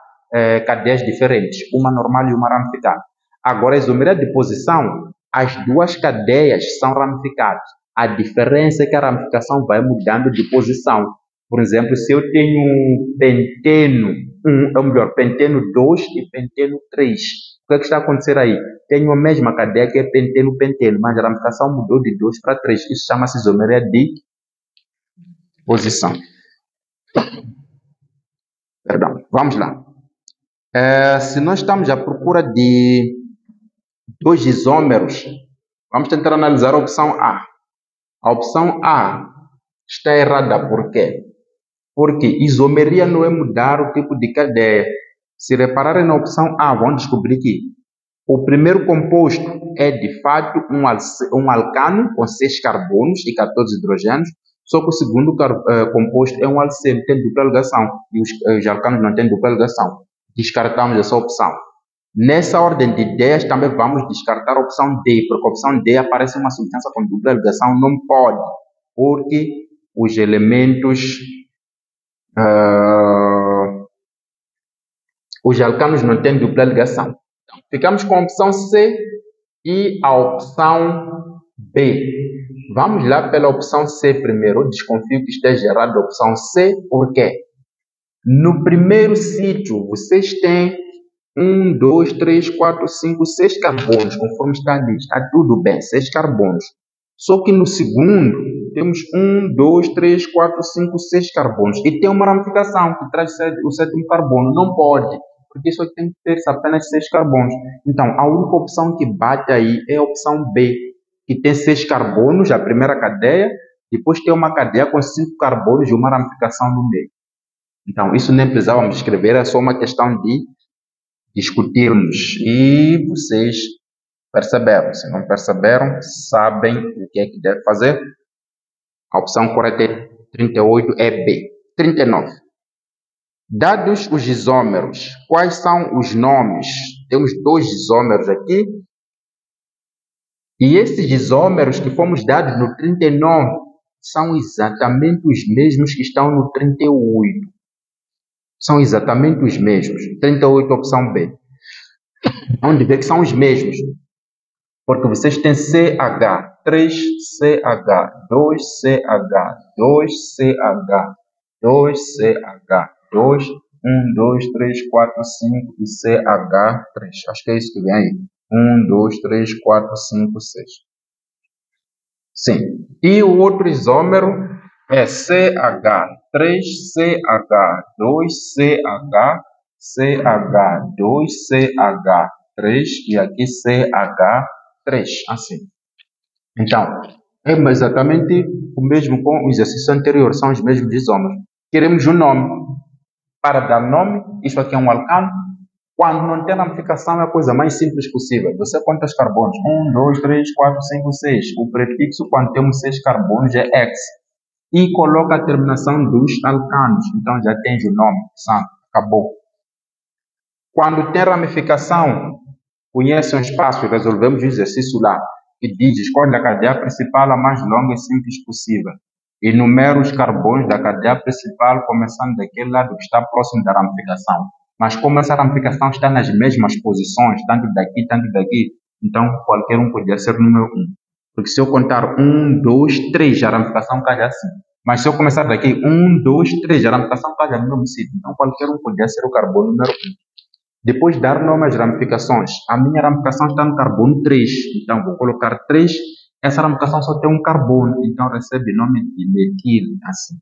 cadeias diferentes, uma normal e uma ramificada. Agora, a isomeria de posição, as 2 cadeias são ramificadas. A diferença é que a ramificação vai mudando de posição. Por exemplo, se eu tenho penteno 1, ou melhor, penteno 2 e penteno 3, O que é que está a acontecer aí? Tenho a mesma cadeia que é penteno-penteno, mas a ramificação mudou de 2 para 3. Isso chama-se isomeria de posição. Perdão, vamos lá. Se nós estamos à procura de dois isômeros, vamos tentar analisar a opção A. A opção A está errada, por quê? Porque isomeria não é mudar o tipo de cadeia. Se repararem na opção A, vão descobrir que o primeiro composto é, de fato, um alcano com 6 carbonos e 14 hidrogênios, só que o segundo composto é um alceno, tem dupla ligação, e os alcanos não têm dupla ligação. Descartamos essa opção. Nessa ordem de ideias, também vamos descartar a opção D, porque a opção D aparece uma substância com dupla ligação, não pode, porque os elementos, os alcanos não têm dupla ligação. Então, ficamos com a opção C e a opção B. Vamos lá pela opção C primeiro. Eu desconfio que esteja errado a opção C, porque no primeiro sítio vocês têm 1, 2, 3, 4, 5, 6 carbonos, conforme está ali. Está tudo bem, 6 carbonos. Só que no segundo temos 1, 2, 3, 4, 5, 6 carbonos. E tem uma ramificação que traz o sétimo carbono. Não pode, porque isso tem que ter apenas 6 carbonos. Então, a única opção que bate aí é a opção B, que tem 6 carbonos, a primeira cadeia, depois tem uma cadeia com 5 carbonos e uma ramificação no meio. Então, isso nem precisávamos escrever, é só uma questão de discutirmos. E vocês perceberam. Se não perceberam, sabem o que é que deve fazer. A opção correta é 38 é B. 39. Dados os isômeros, quais são os nomes? Temos 2 isômeros aqui. E esses isômeros que fomos dados no 39 são exatamente os mesmos que estão no 38. São exatamente os mesmos. 38, opção B. Onde vê que são os mesmos. Porque vocês têm CH, 3CH, 2CH, 2CH, 2CH, 2, 1, 2, 3, 4, 5 e CH3. Acho que é isso que vem aí. 1, 2, 3, 4, 5, 6. Sim. E o outro isômero é CH, 3CH, 2CH, CH, 2CH3 e aqui CH3, assim. Então, é exatamente o mesmo com o exercício anterior, são os mesmos isômeros. Queremos um nome. Para dar nome, isso aqui é um alcano. Quando não tem ramificação, é a coisa mais simples possível. Você conta os carbonos. 1, 2, 3, 4, 5, 6. O prefixo, quando temos 6 carbonos, é X. E coloca a terminação dos alcanos. Então, já tem o nome. Acabou. Quando tem ramificação, conhece um espaço, resolvemos o exercício lá, que diz, escolhe a cadeia principal a mais longa e simples possível. Enumera os carbonos da cadeia principal, começando daquele lado que está próximo da ramificação. Mas como essa ramificação está nas mesmas posições, tanto daqui, então qualquer um poderia ser o número 1. Porque se eu contar 1, 2, 3, a ramificação cai assim. Mas se eu começar daqui, 1, 2, 3, a ramificação cai no mesmo sítio. Então qualquer um poderia ser o carbono número 1. Depois de dar nome às ramificações, a minha ramificação está no carbono 3. Então vou colocar 3. Essa ramificação só tem um carbono, então recebe nome de metil, assim.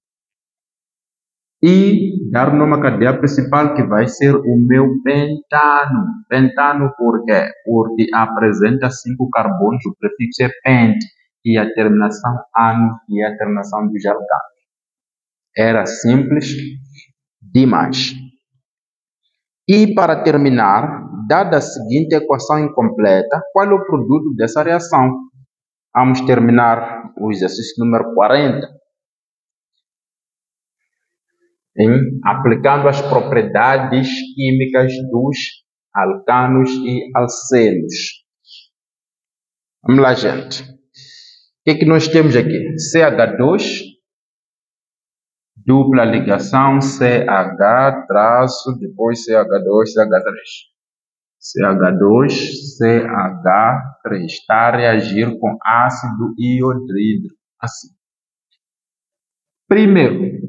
E dar nome à cadeia principal, que vai ser o meu pentano. Pentano por quê? Porque apresenta 5 carbonos, o prefixo é pent, e a terminação ano, e a terminação dos alcanos. Era simples demais. E para terminar, dada a seguinte equação incompleta, qual é o produto dessa reação? Vamos terminar o exercício número 40. Aplicando as propriedades químicas dos alcanos e alcenos. Vamos lá, gente. O que é que nós temos aqui? CH2, dupla ligação, CH, traço, depois CH2, CH3. CH2, CH3. Está a reagir com ácido iodrídrico. Assim. Primeiro,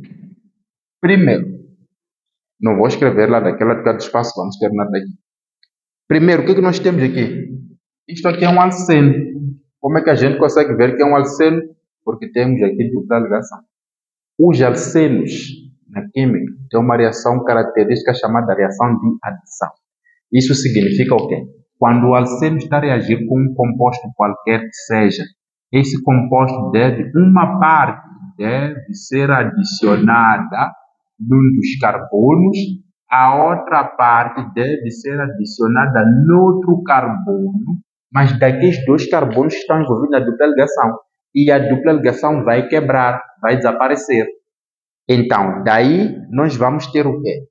não vou escrever lá daquela do espaço, vamos terminar daqui. Primeiro, o que nós temos aqui? Isto aqui é um alceno. Como é que a gente consegue ver que é um alceno? Porque temos aqui dupla ligação. Os alcenos, na química, têm uma reação característica chamada reação de adição. Isso significa o quê? Quando o alceno está a reagir com um composto qualquer que seja, esse composto uma parte deve ser adicionada num dos carbonos, a outra parte deve ser adicionada noutro carbono, mas daqueles dois carbonos que estão envolvidos na dupla ligação. E a dupla ligação vai quebrar, vai desaparecer. Então, daí nós vamos ter o quê?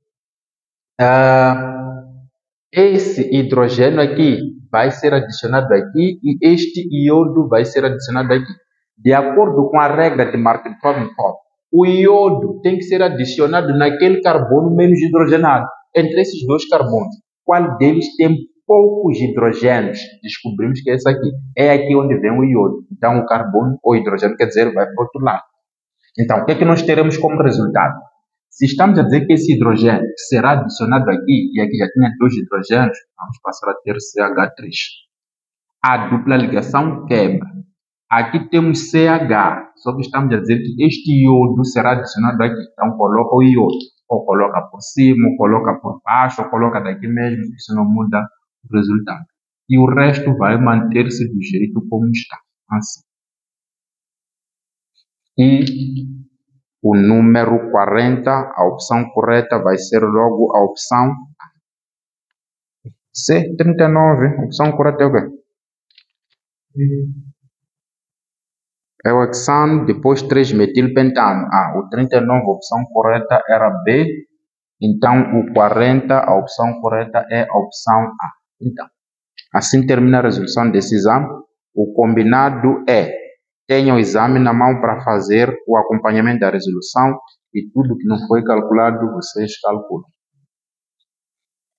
Esse hidrogênio aqui vai ser adicionado aqui e este iodo vai ser adicionado aqui. De acordo com a regra de Markovnikov, o iodo tem que ser adicionado naquele carbono menos hidrogenado. Entre esses dois carbonos, qual deles tem poucos hidrogênios? Descobrimos que esse aqui. É aqui onde vem o iodo. Então, o carbono, ou hidrogênio, quer dizer, vai para o outro lado. Então, o que é que nós teremos como resultado? Se estamos a dizer que esse hidrogênio será adicionado aqui, e aqui já tinha dois hidrogênios, vamos passar a ter CH3. A dupla ligação quebra. Aqui temos CH, só que estamos a dizer que este iodo será adicionado aqui. Então, coloca o iodo, ou coloca por cima, ou coloca por baixo, ou coloca daqui mesmo, isso não muda o resultado. E o resto vai manter-se do jeito como está, assim. E o número 40, a opção correta vai ser logo a opção C, 39. A opção correta é o quê? É o hexano, depois 3-metilpentano. O 39, a opção correta era B. Então, o 40, a opção correta é a opção A. Então, assim termina a resolução desse exame. O combinado é: tenha o exame na mão para fazer o acompanhamento da resolução e tudo que não foi calculado, vocês calculam.